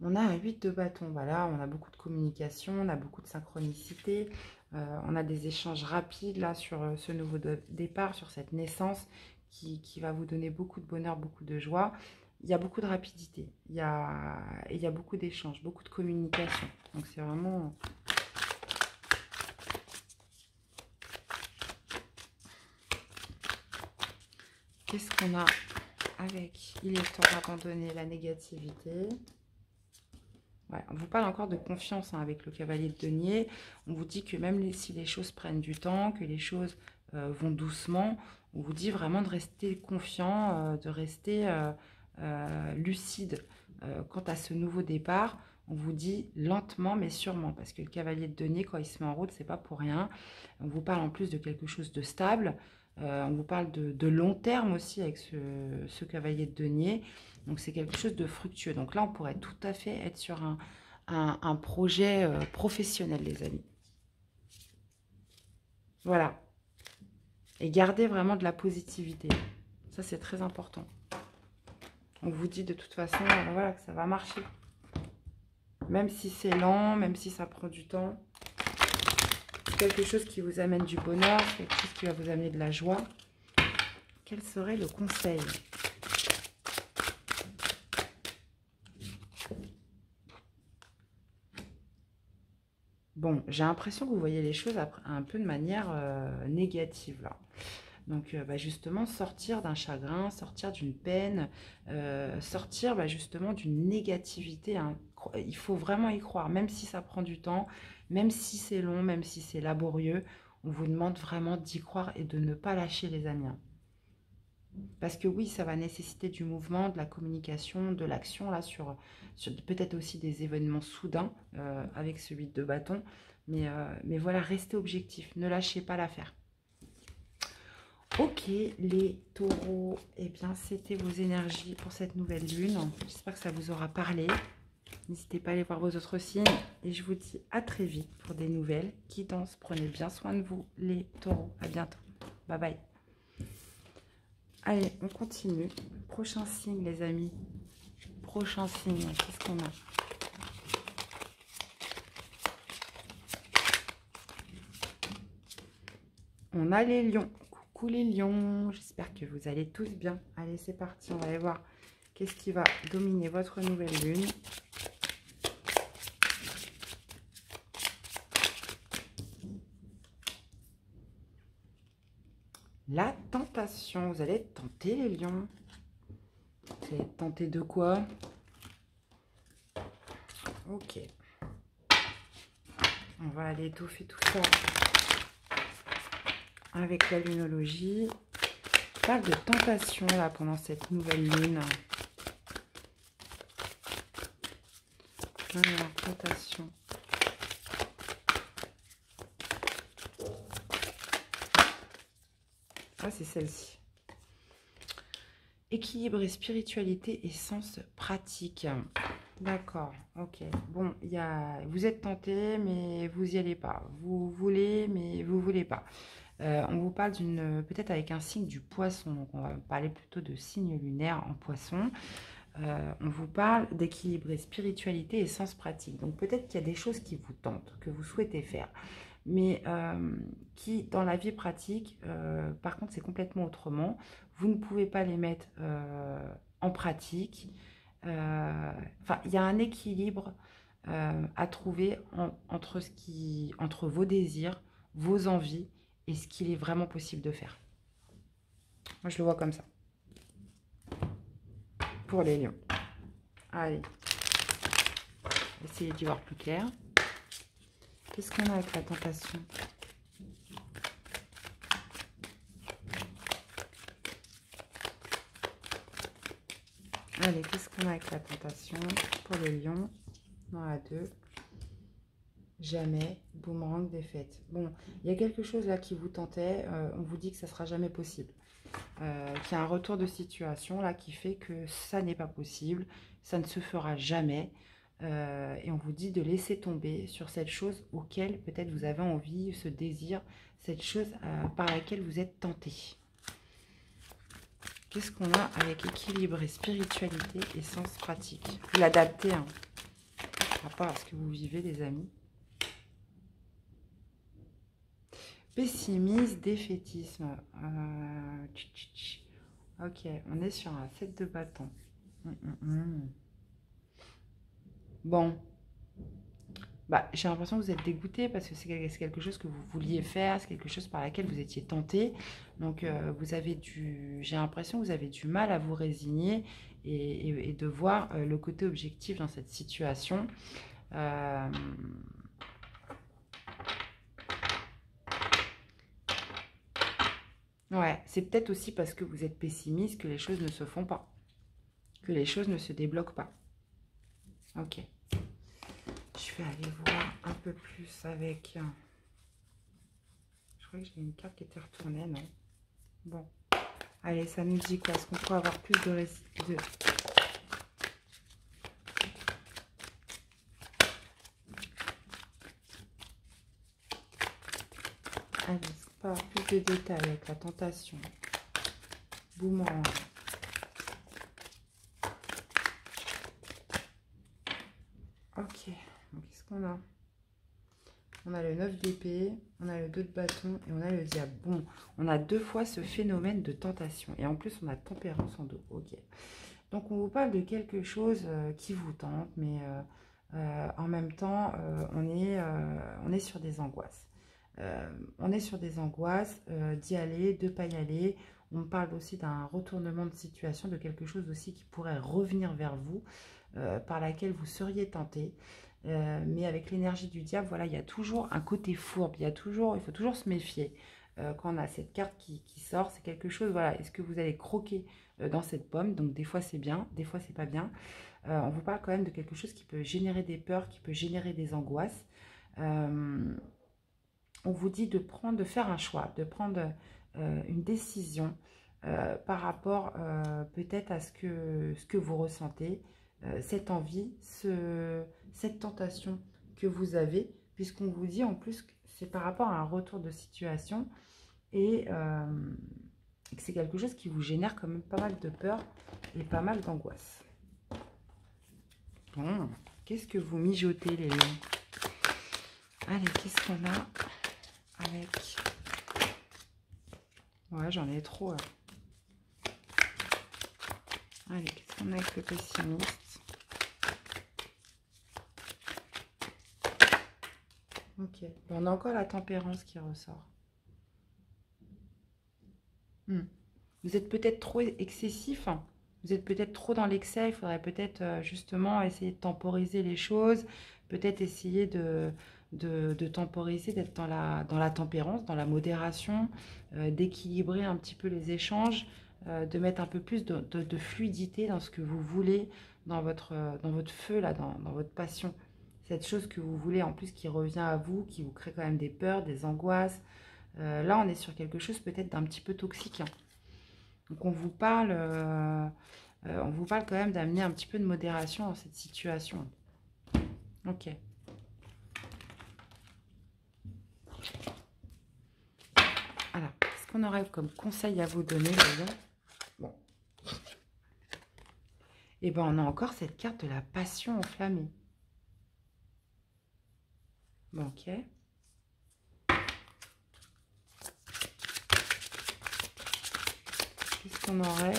On a un 8 de bâton, voilà, on a beaucoup de communication, on a beaucoup de synchronicité, on a des échanges rapides là sur ce nouveau départ, sur cette naissance qui va vous donner beaucoup de bonheur, beaucoup de joie. Il y a beaucoup de rapidité, il y a beaucoup d'échanges, beaucoup de communication. Donc c'est vraiment... Qu'est-ce qu'on a avec? Il est temps d'abandonner la négativité. Ouais, on vous parle encore de confiance hein, avec le cavalier de denier. On vous dit que même si les choses prennent du temps, que les choses vont doucement, on vous dit vraiment de rester confiant, de rester lucide quant à ce nouveau départ. On vous dit lentement mais sûrement, parce que le cavalier de denier, quand il se met en route, c'est pas pour rien. On vous parle en plus de quelque chose de stable. On vous parle de long terme aussi avec ce cavalier de denier. Donc, c'est quelque chose de fructueux. Donc là, on pourrait tout à fait être sur un projet professionnel, les amis. Voilà. Et gardez vraiment de la positivité. Ça, c'est très important. On vous dit de toute façon, voilà, que ça va marcher. Même si c'est lent, même si ça prend du temps. Quelque chose qui vous amène du bonheur, quelque chose qui va vous amener de la joie. Quel serait le conseil? Bon, j'ai l'impression que vous voyez les choses un peu de manière négative, là. Donc, justement, sortir d'un chagrin, sortir d'une peine, sortir justement d'une négativité. Hein. Il faut vraiment y croire, même si ça prend du temps, même si c'est long, même si c'est laborieux. On vous demande vraiment d'y croire et de ne pas lâcher, les amis. Hein. Parce que oui, ça va nécessiter du mouvement, de la communication, de l'action, là, sur peut-être aussi des événements soudains avec ce 8 de bâton. Mais voilà, restez objectif, ne lâchez pas l'affaire. Ok, les taureaux, eh bien, c'était vos énergies pour cette nouvelle lune. J'espère que ça vous aura parlé. N'hésitez pas à aller voir vos autres signes. Et je vous dis à très vite pour des nouvelles guidances. Prenez bien soin de vous, les taureaux. À bientôt. Bye bye. Allez, on continue. Prochain signe, les amis. Prochain signe, qu'est-ce qu'on a? On a les lions. Coucou les lions. J'espère que vous allez tous bien. Allez, c'est parti. On va aller voir qu'est-ce qui va dominer votre nouvelle lune. La tentation. Vous allez tenter les lions. Vous allez tenter de quoi? Ok. On va aller étoffer tout ça avec la lunologie. On parle de tentation là pendant cette nouvelle lune. Alors, tentation. Ah, c'est celle-ci. Équilibre et spiritualité et sens pratique. D'accord, ok. Bon, vous êtes tenté, mais vous n'y allez pas. Vous voulez, mais vous voulez pas. On vous parle peut-être avec un signe du poisson. Donc, on va parler plutôt de signe lunaire en poisson. On vous parle d'équilibrer spiritualité et sens pratique. Donc, peut-être qu'il y a des choses qui vous tentent, que vous souhaitez faire. Mais qui, dans la vie pratique, par contre, c'est complètement autrement. Vous ne pouvez pas les mettre en pratique. Enfin, il y a un équilibre à trouver entre vos désirs, vos envies et ce qu'il est vraiment possible de faire. Moi, je le vois comme ça. Pour les lions. Allez. Essayez d'y voir plus clair. Qu'est-ce qu'on a avec la tentation? Allez, qu'est-ce qu'on a avec la tentation pour les lions? Dans la 2. Jamais. Boomerang, défaite. Bon, il y a quelque chose là qui vous tentait. On vous dit que ça ne sera jamais possible. Qu'il y a un retour de situation là qui fait que ça n'est pas possible. Ça ne se fera jamais. Et on vous dit de laisser tomber sur cette chose auquel peut-être vous avez envie, ce désir, cette chose par laquelle vous êtes tenté. Qu'est-ce qu'on a avec équilibre et spiritualité et sens pratique? Vous l'adaptez hein, par rapport à ce que vous vivez, les amis. Pessimisme, défaitisme. Ok, on est sur un 7 de bâton. Bon. J'ai l'impression que vous êtes dégoûté parce que c'est quelque chose que vous vouliez faire, c'est quelque chose par laquelle vous étiez tenté. Donc, j'ai l'impression que vous avez du mal à vous résigner et de voir le côté objectif dans cette situation. Ouais, c'est peut-être aussi parce que vous êtes pessimiste que les choses ne se font pas, que les choses ne se débloquent pas. Ok. Je vais aller voir un peu plus avec... Je crois que j'ai une carte qui était retournée, non? Bon. Allez, ça nous dit quoi? Est-ce qu'on pourrait avoir plus de Allez, est-ce qu'on peut avoir plus de détails avec la tentation? Boomerang. Ok, donc qu'est-ce qu'on a? On a le 9 d'épée, on a le 2 de bâton et on a le diable. Bon, on a 2 fois ce phénomène de tentation. Et en plus, on a tempérance en dos. Ok. Donc, on vous parle de quelque chose qui vous tente, mais en même temps, on est sur des angoisses. On est sur des angoisses d'y aller, de ne pas y aller. On parle aussi d'un retournement de situation, de quelque chose aussi qui pourrait revenir vers vous, par laquelle vous seriez tenté. Mais avec l'énergie du diable, voilà, il y a toujours un côté fourbe. Il faut toujours se méfier. Quand on a cette carte qui sort, c'est quelque chose, voilà, est-ce que vous allez croquer dans cette pomme? Donc des fois c'est bien, des fois c'est pas bien. On vous parle quand même de quelque chose qui peut générer des peurs, qui peut générer des angoisses. On vous dit de faire un choix, de prendre une décision par rapport peut-être à ce que vous ressentez, cette envie, cette tentation que vous avez, puisqu'on vous dit en plus que c'est par rapport à un retour de situation et que c'est quelque chose qui vous génère quand même pas mal de peur et pas mal d'angoisse. Bon, qu'est-ce que vous mijotez les lions? Allez, qu'est-ce qu'on a avec... Ouais, j'en ai trop. Là. Allez, qu'est-ce qu'on a avec le pessimiste? Ok. Bon, on a encore la tempérance qui ressort. Vous êtes peut-être trop excessif. Hein. Vous êtes peut-être trop dans l'excès. Il faudrait peut-être justement essayer de temporiser les choses. Peut-être essayer de temporiser, d'être dans la tempérance, dans la modération, d'équilibrer un petit peu les échanges, de mettre un peu plus de fluidité dans ce que vous voulez, dans votre feu, là, dans votre passion. Cette chose que vous voulez en plus qui revient à vous, qui vous crée quand même des peurs, des angoisses. Là, on est sur quelque chose peut-être d'un petit peu toxique. Hein. Donc, on vous parle quand même d'amener un petit peu de modération dans cette situation. Ok. Alors, qu'est-ce qu'on aurait comme conseil à vous donner, les gars? Bon. Et bien, on a encore cette carte de la passion enflammée. Bon, ok. Qu'est-ce qu'on aurait?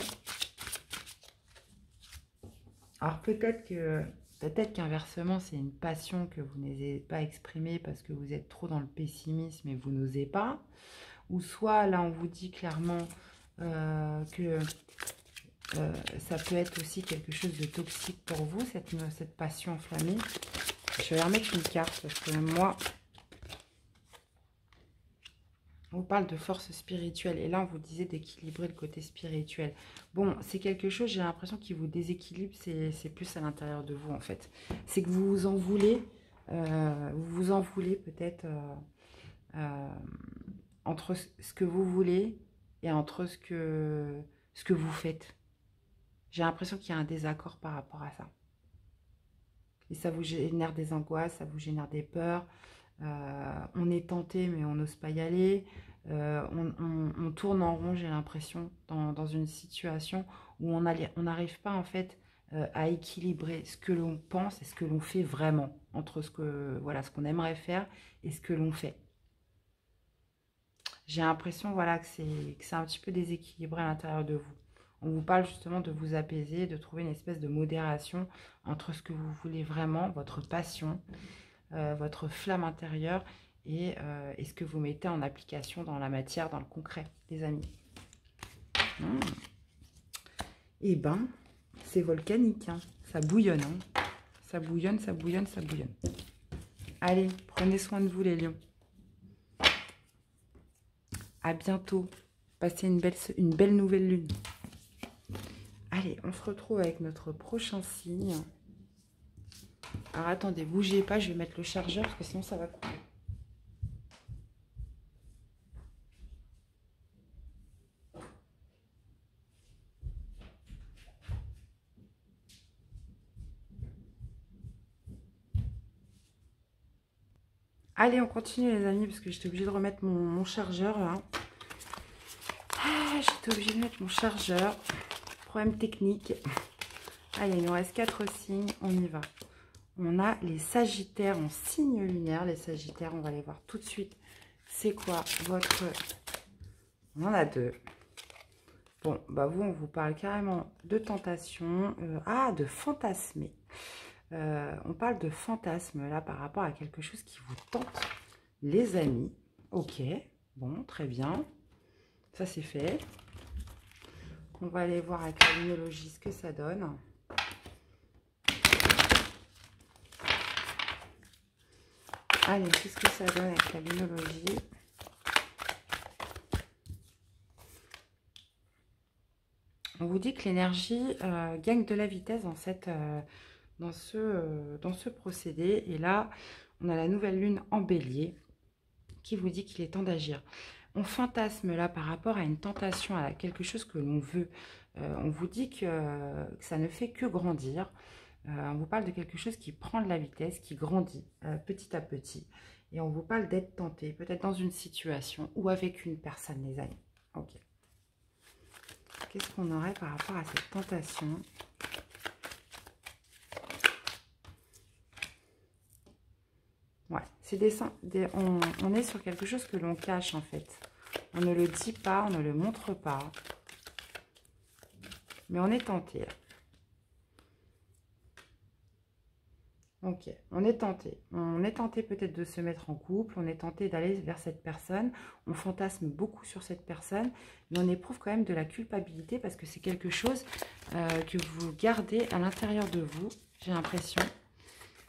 Alors, peut-être qu'inversement, c'est une passion que vous n'osez pas exprimer parce que vous êtes trop dans le pessimisme et vous n'osez pas. Ou soit, là, on vous dit clairement que ça peut être aussi quelque chose de toxique pour vous, cette passion enflammée. Je vais remettre une carte parce que moi, on vous parle de force spirituelle. Et là, on vous disait d'équilibrer le côté spirituel. Bon, c'est quelque chose, j'ai l'impression qui vous déséquilibre. C'est plus à l'intérieur de vous, en fait. C'est que vous vous en voulez. Peut-être entre ce que vous voulez et entre ce que vous faites. J'ai l'impression qu'il y a un désaccord par rapport à ça. Et ça vous génère des angoisses, ça vous génère des peurs. On est tenté, mais on n'ose pas y aller. On tourne en rond, j'ai l'impression, dans une situation où on n'arrive pas, en fait, à équilibrer ce que l'on pense et ce que l'on fait vraiment, entre ce qu'on aimerait faire et ce que l'on fait. J'ai l'impression, voilà, que c'est un petit peu déséquilibré à l'intérieur de vous. On vous parle justement de vous apaiser, de trouver une espèce de modération entre ce que vous voulez vraiment, votre passion, votre flamme intérieure et ce que vous mettez en application dans la matière, dans le concret, les amis. Eh ben, c'est volcanique, hein. Ça bouillonne. Hein. Ça bouillonne, ça bouillonne, ça bouillonne. Allez, prenez soin de vous les lions. À bientôt. Passez une belle nouvelle lune. Allez, on se retrouve avec notre prochain signe. Alors attendez, bougez pas, je vais mettre le chargeur parce que sinon ça va couper. Allez, on continue les amis, parce que j'étais obligée de remettre mon chargeur là. Ah, j'étais obligée de mettre mon chargeur. Problème technique. Allez, il nous reste 4 signes, on y va. On a les Sagittaires en signe lunaire. Les Sagittaires, on va les voir tout de suite. C'est quoi votre... On en a 2. Bon, bah vous, on vous parle carrément de tentation. De fantasmer. On parle de fantasme là par rapport à quelque chose qui vous tente, les amis. Ok, bon, très bien. Ça, c'est fait. On va aller voir avec la lunologie ce que ça donne. Allez, qu'est-ce que ça donne avec la lunologie? On vous dit que l'énergie gagne de la vitesse dans ce procédé. Et là, on a la nouvelle lune en bélier qui vous dit qu'il est temps d'agir. On fantasme là par rapport à une tentation, à quelque chose que l'on veut. On vous dit que ça ne fait que grandir. On vous parle de quelque chose qui prend de la vitesse, qui grandit petit à petit. Et on vous parle d'être tenté, peut-être dans une situation ou avec une personne, les amis. Ok. Qu'est-ce qu'on aurait par rapport à cette tentation? Ouais, on est sur quelque chose que l'on cache en fait. On ne le dit pas, on ne le montre pas. Mais on est tenté. Ok, on est tenté. On est tenté peut-être de se mettre en couple, on est tenté d'aller vers cette personne. On fantasme beaucoup sur cette personne, mais on éprouve quand même de la culpabilité parce que c'est quelque chose que vous gardez à l'intérieur de vous, j'ai l'impression.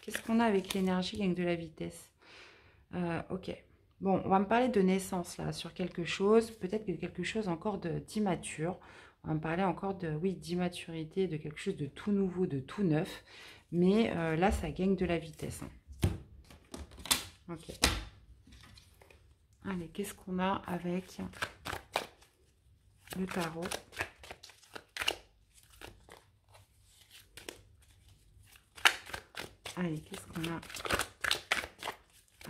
Qu'est-ce qu'on a avec l'énergie gagne de la vitesse? Ok. Bon, on va me parler de naissance là, sur quelque chose, peut-être que quelque chose encore d'immature. On va me parler encore d'immaturité, de quelque chose de tout nouveau, de tout neuf. Mais là, ça gagne de la vitesse. Ok. Allez, qu'est-ce qu'on a avec le tarot? Allez, qu'est-ce qu'on a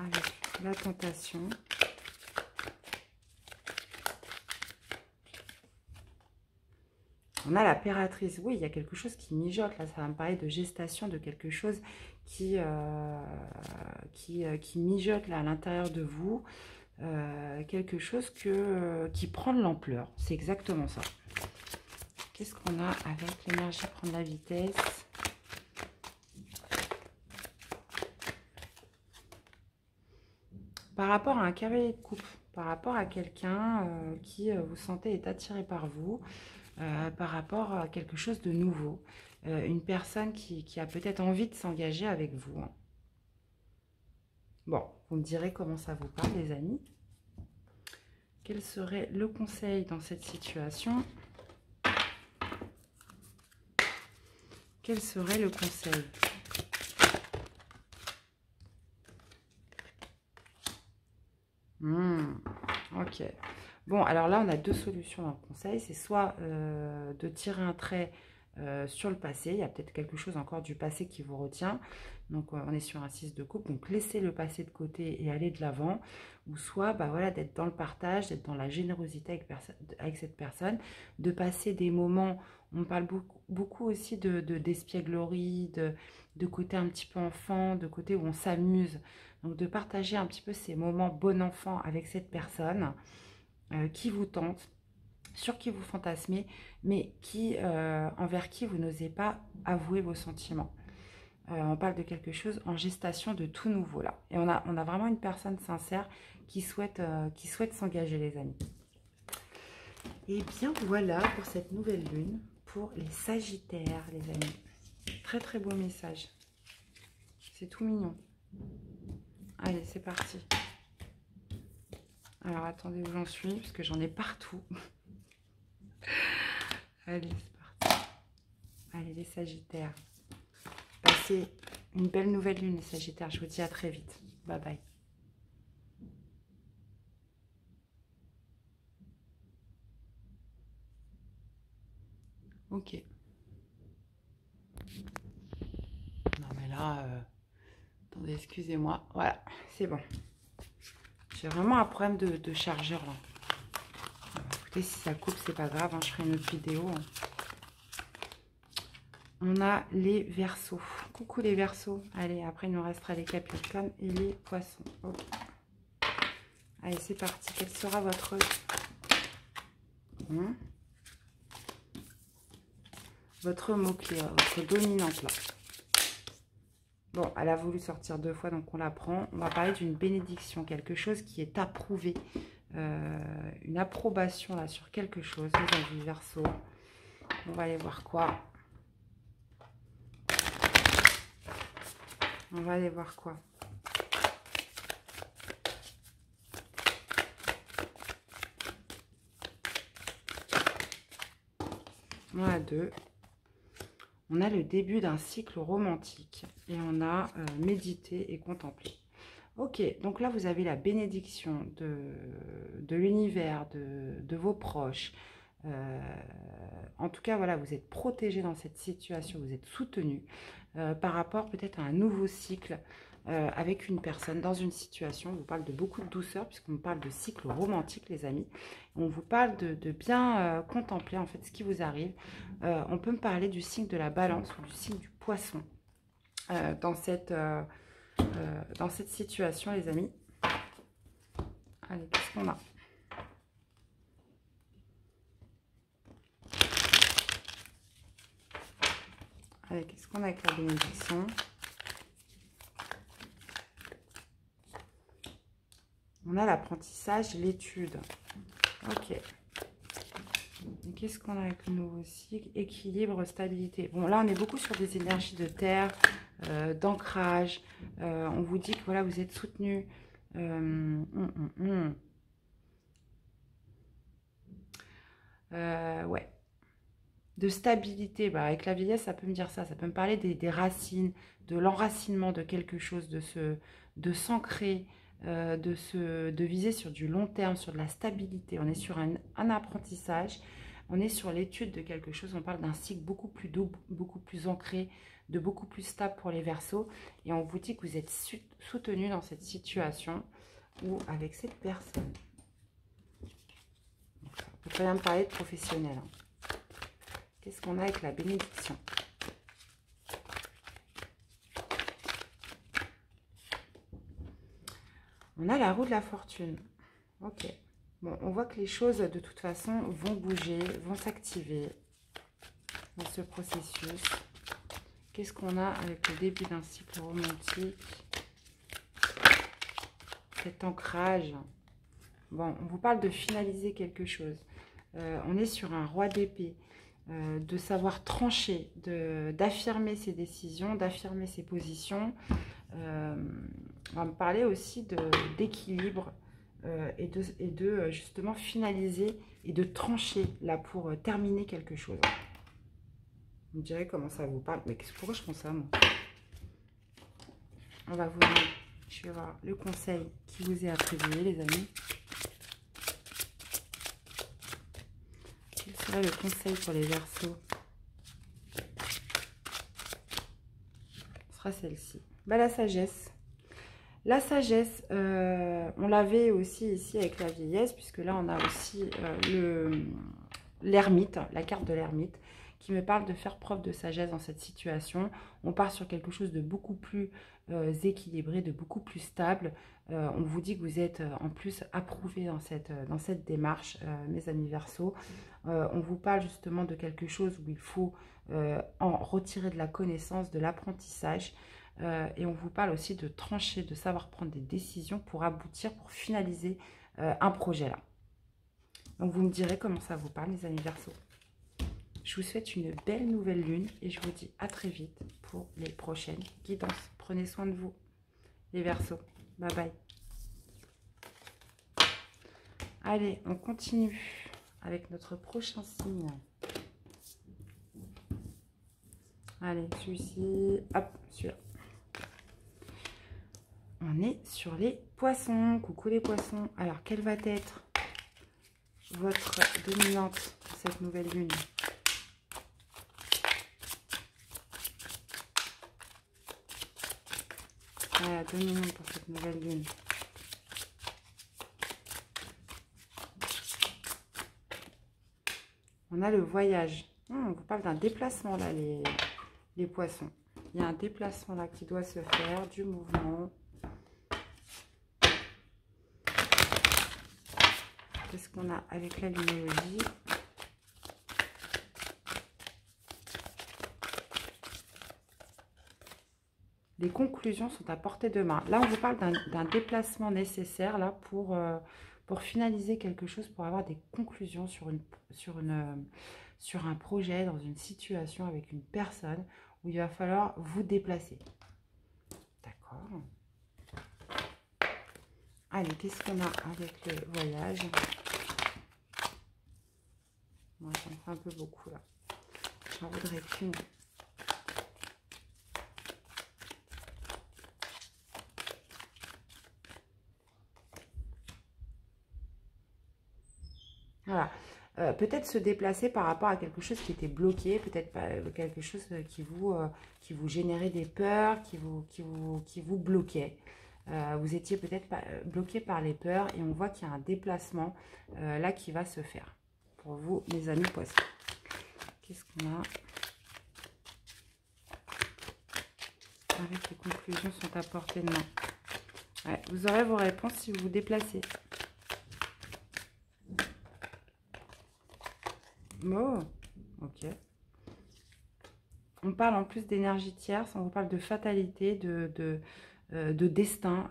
avec la tentation? On a la pératrice. Oui, il y a quelque chose qui mijote. Là, ça va me parler de gestation, de quelque chose qui mijote là, à l'intérieur de vous. Quelque chose qui prend de l'ampleur. C'est exactement ça. Qu'est-ce qu'on a avec l'énergie prendre la vitesse? Par rapport à un cavalier de coupe, par rapport à quelqu'un qui vous sentez est attiré par vous, par rapport à quelque chose de nouveau. Une personne qui a peut-être envie de s'engager avec vous. Hein. Bon, vous me direz comment ça vous parle, les amis. Quel serait le conseil dans cette situation? Quel serait le conseil? Ok. Bon, alors là, on a 2 solutions dans le conseil. C'est soit de tirer un trait sur le passé. Il y a peut-être quelque chose encore du passé qui vous retient. Donc, on est sur un 6 de coupe. Donc, laissez le passé de côté et aller de l'avant. Ou soit, bah, voilà, d'être dans le partage, d'être dans la générosité avec cette personne. De passer des moments... On parle beaucoup aussi d'espièglerie, de côté un petit peu enfant, de côté où on s'amuse. Donc, de partager un petit peu ces moments bon enfant avec cette personne qui vous tente, sur qui vous fantasmez, mais envers qui vous n'osez pas avouer vos sentiments. On parle de quelque chose en gestation de tout nouveau là. Et on a vraiment une personne sincère qui souhaite s'engager, les amis. Et bien voilà pour cette nouvelle lune, pour les Sagittaires, les amis. Très très beau message. C'est tout mignon. Allez, c'est parti. Alors, attendez où j'en suis, parce que j'en ai partout. Allez, c'est parti. Allez, les Sagittaires. Passez une belle nouvelle lune, les Sagittaires. Je vous dis à très vite. Bye bye. Ok. Non, mais là... attendez, excusez-moi. Voilà, c'est bon. J'ai vraiment un problème de chargeur là. Écoutez, si ça coupe, c'est pas grave, hein, je ferai une autre vidéo. Hein. On a les Verseaux. Coucou les Verseaux. Allez, après il nous restera les Capricornes et les Poissons. Okay. Allez, c'est parti. Quel sera votre votre mot-clé, votre dominante là? Bon, elle a voulu sortir 2 fois, donc on la prend. On va parler d'une bénédiction, quelque chose qui est approuvé. Une approbation là sur quelque chose. Les amis Verseaux. On va aller voir quoi. On va aller voir quoi. On a 2. On a le début d'un cycle romantique. Et on a médité et contemplé. Ok, donc là, vous avez la bénédiction de l'univers, de vos proches. En tout cas, voilà, vous êtes protégé dans cette situation, vous êtes soutenu par rapport peut-être à un nouveau cycle avec une personne dans une situation. On vous parle de beaucoup de douceur puisqu'on parle de cycle romantique, les amis. On vous parle de bien contempler en fait ce qui vous arrive. On peut me parler du signe de la balance ou du signe du poisson dans cette situation, les amis. Allez, qu'est-ce qu'on a? Allez, qu'est-ce qu'on a avec la bénédiction? On a l'apprentissage, l'étude. Ok. Qu'est-ce qu'on a avec le nouveau cycle? Équilibre, stabilité. Bon, là, on est beaucoup sur des énergies de terre, d'ancrage. On vous dit que voilà, vous êtes soutenu. Ouais. De stabilité. Bah, avec la vieillesse, ça peut me dire ça. Ça peut me parler des racines, de l'enracinement de quelque chose, de s'ancrer, de viser sur du long terme, sur de la stabilité. On est sur un apprentissage. On est sur l'étude de quelque chose. On parle d'un cycle beaucoup plus doux, beaucoup plus ancré, de beaucoup plus stable pour les Verseaux. Et on vous dit que vous êtes soutenu dans cette situation ou avec cette personne. On peut très bien me parler de professionnel. Hein. Qu'est-ce qu'on a avec la bénédiction? On a la roue de la fortune. Ok. Bon, on voit que les choses, de toute façon, vont bouger, vont s'activer dans ce processus. Qu'est-ce qu'on a avec le début d'un cycle romantique? Cet ancrage. Bon, on vous parle de finaliser quelque chose. On est sur un roi d'épée. De savoir trancher, d'affirmer ses décisions, d'affirmer ses positions. On va me parler aussi d'équilibre et de justement finaliser et de trancher là pour terminer quelque chose. Vous me direz comment ça vous parle. Mais pourquoi je prends ça, moi? On va vous demander, je vais voir le conseil qui vous est attribué, les amis. Quel serait le conseil pour les Verseaux? Ce sera celle-ci. Bah, la sagesse. La sagesse, on l'avait aussi ici avec la vieillesse, puisque là, on a aussi l'ermite, la carte de l'ermite, qui me parle de faire preuve de sagesse dans cette situation. On part sur quelque chose de beaucoup plus équilibré, de beaucoup plus stable. On vous dit que vous êtes en plus approuvé dans cette démarche, mes amis Verseaux. On vous parle justement de quelque chose où il faut en retirer de la connaissance, de l'apprentissage. Et on vous parle aussi de trancher, de savoir prendre des décisions pour aboutir, pour finaliser un projet là. Donc vous me direz comment ça vous parle, les amis Verseaux. Je vous souhaite une belle nouvelle lune et je vous dis à très vite pour les prochaines guidances. Prenez soin de vous, les Verseaux. Bye bye. Allez, on continue avec notre prochain signe. Allez, celui-ci, hop, celui-là. On est sur les poissons. Coucou les poissons. Alors, quelle va être votre dominante pour cette nouvelle lune? Voilà, dominante pour cette nouvelle lune. On a le voyage. On vous parle d'un déplacement là, les poissons. Il y a un déplacement là qui doit se faire, du mouvement. Qu'est-ce qu'on a avec la lumologie? Les conclusions sont à portée de main. Là, on vous parle d'un déplacement nécessaire là pour finaliser quelque chose, pour avoir des conclusions sur un projet, dans une situation avec une personne où il va falloir vous déplacer. D'accord. Allez, qu'est-ce qu'on a avec le voyage? Moi, ça me fait un peu beaucoup là. J'en voudrais qu'une. Voilà. Peut-être se déplacer par rapport à quelque chose qui était bloqué, peut-être quelque chose qui vous générait des peurs, qui vous bloquait. Vous étiez peut-être bloqué par les peurs et on voit qu'il y a un déplacement là qui va se faire. Pour vous, mes amis poissons. Qu'est-ce qu'on a? Avec les conclusions sont à portée de main. Ouais, vous aurez vos réponses si vous vous déplacez. Oh, ok. On parle en plus d'énergie tierce, on vous parle de fatalité, de destin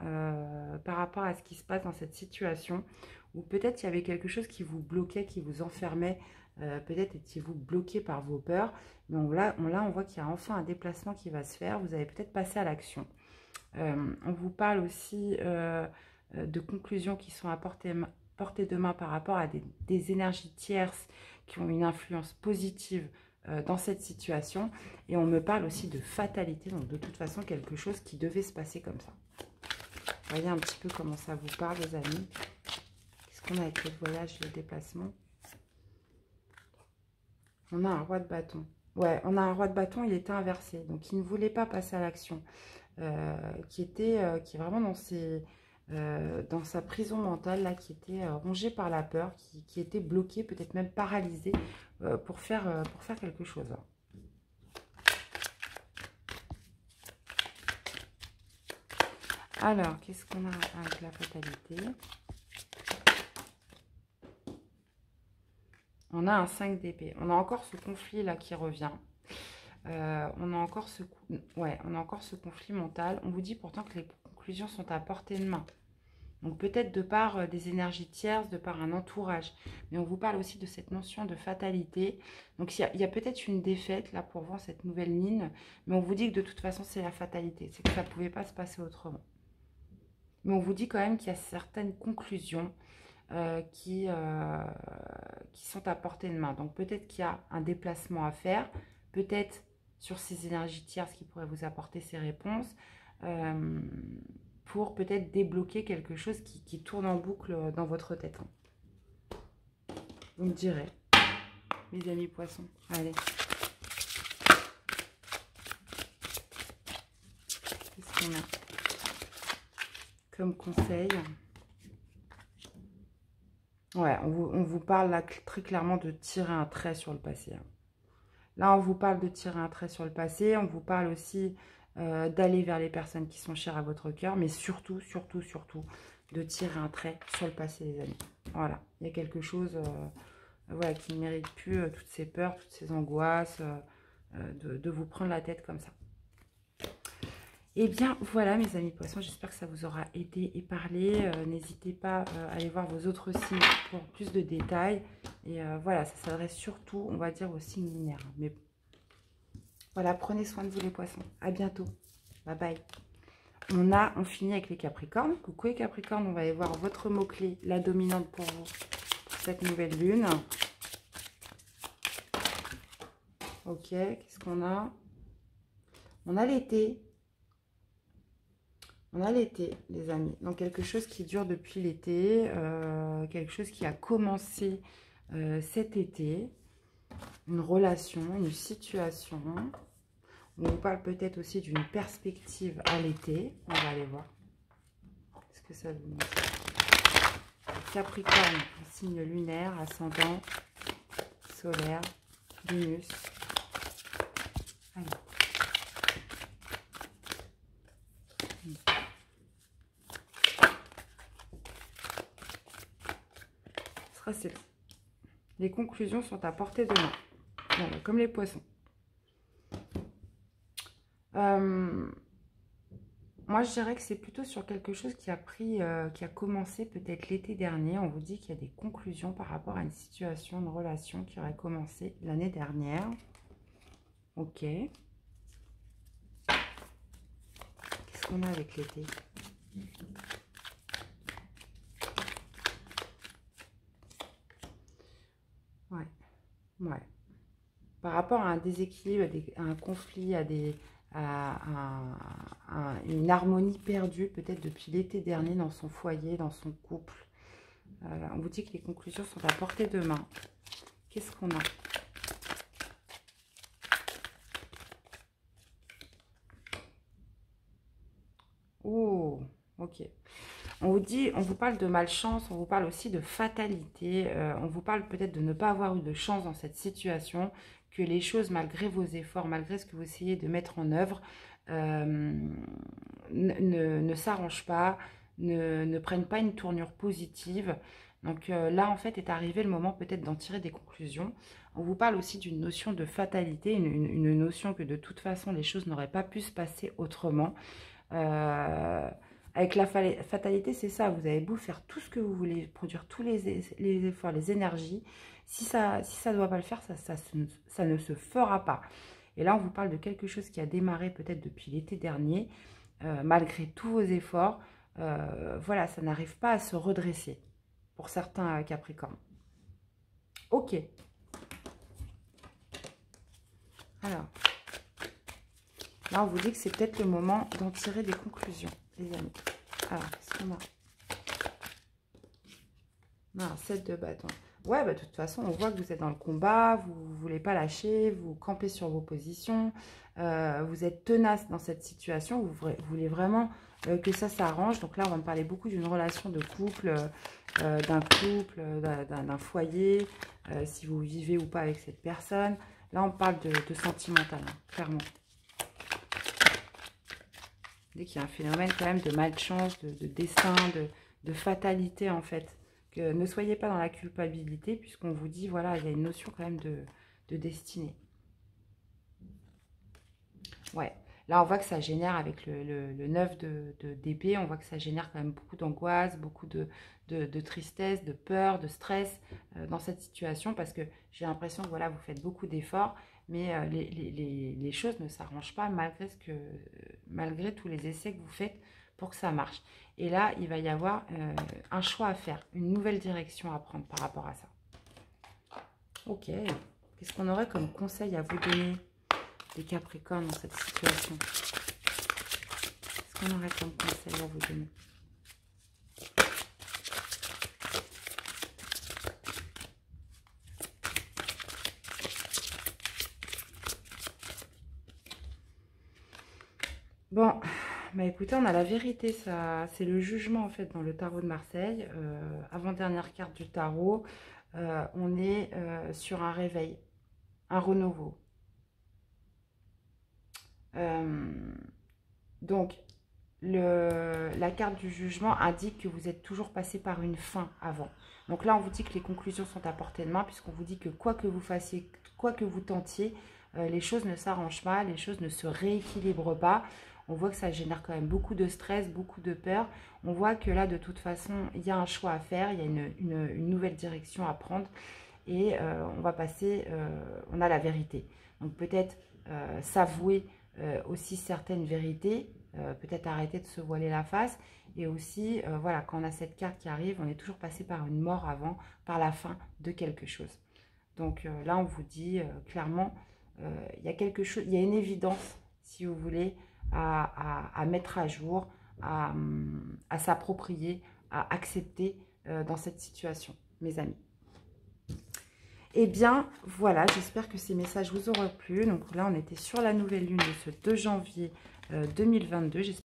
par rapport à ce qui se passe dans cette situation. Ou peut-être il y avait quelque chose qui vous bloquait, qui vous enfermait. Peut-être étiez-vous bloqué par vos peurs. Mais là, on voit qu'il y a enfin un déplacement qui va se faire. Vous allez peut-être passer à l'action. On vous parle aussi de conclusions qui sont à portée de main par rapport à des énergies tierces qui ont une influence positive dans cette situation. Et on me parle aussi de fatalité, donc de toute façon quelque chose qui devait se passer comme ça. Voyez un petit peu comment ça vous parle, les amis. Qu'est-ce qu'on a avec le voyage et le déplacement? On a un roi de bâton. Ouais, on a un roi de bâton, il était inversé. Donc, il ne voulait pas passer à l'action. Qui est vraiment dans sa prison mentale, là, qui était rongé par la peur, qui était bloqué, peut-être même paralysé pour faire quelque chose. Alors, qu'est-ce qu'on a avec la fatalité? On a un 5 d'épée. On a encore ce conflit là qui revient. On a encore ce conflit mental. On vous dit pourtant que les conclusions sont à portée de main. Donc peut-être de par des énergies tierces, de par un entourage. Mais on vous parle aussi de cette notion de fatalité. Donc il y a peut-être une défaite là pour voir cette nouvelle ligne. Mais on vous dit que de toute façon c'est la fatalité. C'est que ça ne pouvait pas se passer autrement. Mais on vous dit quand même qu'il y a certaines conclusions qui sont à portée de main. Donc peut-être qu'il y a un déplacement à faire. Peut-être sur ces énergies tierces qui pourraient vous apporter ces réponses. Pour peut-être débloquer quelque chose qui tourne en boucle dans votre tête. Vous me direz, mes amis poissons. Allez. Qu'est-ce qu'on a comme conseil? Ouais, on vous parle là très clairement de tirer un trait sur le passé. Là, on vous parle de tirer un trait sur le passé. On vous parle aussi d'aller vers les personnes qui sont chères à votre cœur. Mais surtout, surtout, surtout, de tirer un trait sur le passé, les amis. Voilà, il y a quelque chose voilà, qui ne mérite plus toutes ces peurs, toutes ces angoisses, de vous prendre la tête comme ça. Et bien voilà mes amis poissons, j'espère que ça vous aura aidé et parlé. N'hésitez pas à aller voir vos autres signes pour plus de détails. Et voilà, ça s'adresse surtout, on va dire, aux signes lunaires. Mais voilà, prenez soin de vous les poissons. À bientôt. Bye bye. On finit avec les Capricornes. Coucou les Capricornes, on va aller voir votre mot-clé, la dominante pour vous, pour cette nouvelle lune. Ok, qu'est-ce qu'on a? On a l'été. On a l'été, les amis. Donc, quelque chose qui dure depuis l'été. Quelque chose qui a commencé cet été. Une relation, une situation. On vous parle peut-être aussi d'une perspective à l'été. On va aller voir. Qu'est-ce que ça vous montre? Capricorne, signe lunaire, ascendant, solaire, Vénus. Allez. Les conclusions sont à portée de main. Voilà, comme les poissons. Moi, je dirais que c'est plutôt sur quelque chose qui a commencé peut-être l'été dernier. On vous dit qu'il y a des conclusions par rapport à une situation, une relation qui aurait commencé l'année dernière. Ok. Qu'est-ce qu'on a avec l'été? Ouais. Ouais. Par rapport à un déséquilibre, à un conflit, à une harmonie perdue peut-être depuis l'été dernier dans son foyer, dans son couple. On vous dit que les conclusions sont à portée de main. Qu'est-ce qu'on a? Oh, ok. On vous dit, on vous parle de malchance, on vous parle aussi de fatalité, on vous parle peut-être de ne pas avoir eu de chance dans cette situation, que les choses, malgré vos efforts, malgré ce que vous essayez de mettre en œuvre, ne s'arrangent pas, ne prennent pas une tournure positive. Donc là, en fait, est arrivé le moment peut-être d'en tirer des conclusions. On vous parle aussi d'une notion de fatalité, une notion que de toute façon, les choses n'auraient pas pu se passer autrement. Avec la fatalité, c'est ça, vous avez beau faire tout ce que vous voulez, produire tous les efforts, les énergies, si ça ne doit pas le faire, ça ne se fera pas. Et là, on vous parle de quelque chose qui a démarré peut-être depuis l'été dernier, malgré tous vos efforts, voilà, ça n'arrive pas à se redresser pour certains Capricornes. Ok. Alors, là, on vous dit que c'est peut-être le moment d'en tirer des conclusions, les amis. Alors, qu'est-ce qu'on a? Non, 7 de bâton. Ouais, bah, de toute façon, on voit que vous êtes dans le combat, vous ne voulez pas lâcher, vous campez sur vos positions, vous êtes tenace dans cette situation, vous voulez vraiment que ça s'arrange. Donc là, on va me parler beaucoup d'une relation de couple, d'un foyer, si vous vivez ou pas avec cette personne. Là, on parle de sentimental, hein, clairement. Dès qu'il y a un phénomène quand même de malchance, de destin, de fatalité en fait. Que ne soyez pas dans la culpabilité puisqu'on vous dit, voilà, il y a une notion quand même de destinée. Ouais, là on voit que ça génère avec le 9 d'épée, on voit que ça génère quand même beaucoup d'angoisse, beaucoup de tristesse, de peur, de stress dans cette situation parce que j'ai l'impression que voilà, vous faites beaucoup d'efforts, mais les choses ne s'arrangent pas malgré tous les essais que vous faites pour que ça marche. Et là, il va y avoir un choix à faire, une nouvelle direction à prendre par rapport à ça. Ok, qu'est-ce qu'on aurait comme conseil à vous donner, les Capricornes, dans cette situation? Qu'est-ce qu'on aurait comme conseil à vous donner? Bon, bah écoutez, on a la vérité, ça, c'est le jugement en fait dans le tarot de Marseille. Avant-dernière carte du tarot, on est sur un réveil, un renouveau. Donc, la carte du jugement indique que vous êtes toujours passé par une fin avant. Donc là, on vous dit que les conclusions sont à portée de main, puisqu'on vous dit que quoi que vous fassiez, quoi que vous tentiez, les choses ne s'arrangent pas, les choses ne se rééquilibrent pas. On voit que ça génère quand même beaucoup de stress, beaucoup de peur. On voit que là, de toute façon, il y a un choix à faire, il y a une nouvelle direction à prendre. Et on va passer, on a la vérité. Donc peut-être s'avouer aussi certaines vérités, peut-être arrêter de se voiler la face. Et aussi, voilà, quand on a cette carte qui arrive, on est toujours passé par une mort avant, par la fin de quelque chose. Donc là, on vous dit clairement, il y a quelque chose, il y a une évidence, si vous voulez, à mettre à jour, à s'approprier, à accepter dans cette situation, mes amis. Eh bien, voilà, j'espère que ces messages vous auront plu. Donc là, on était sur la nouvelle lune de ce 2 janvier 2022.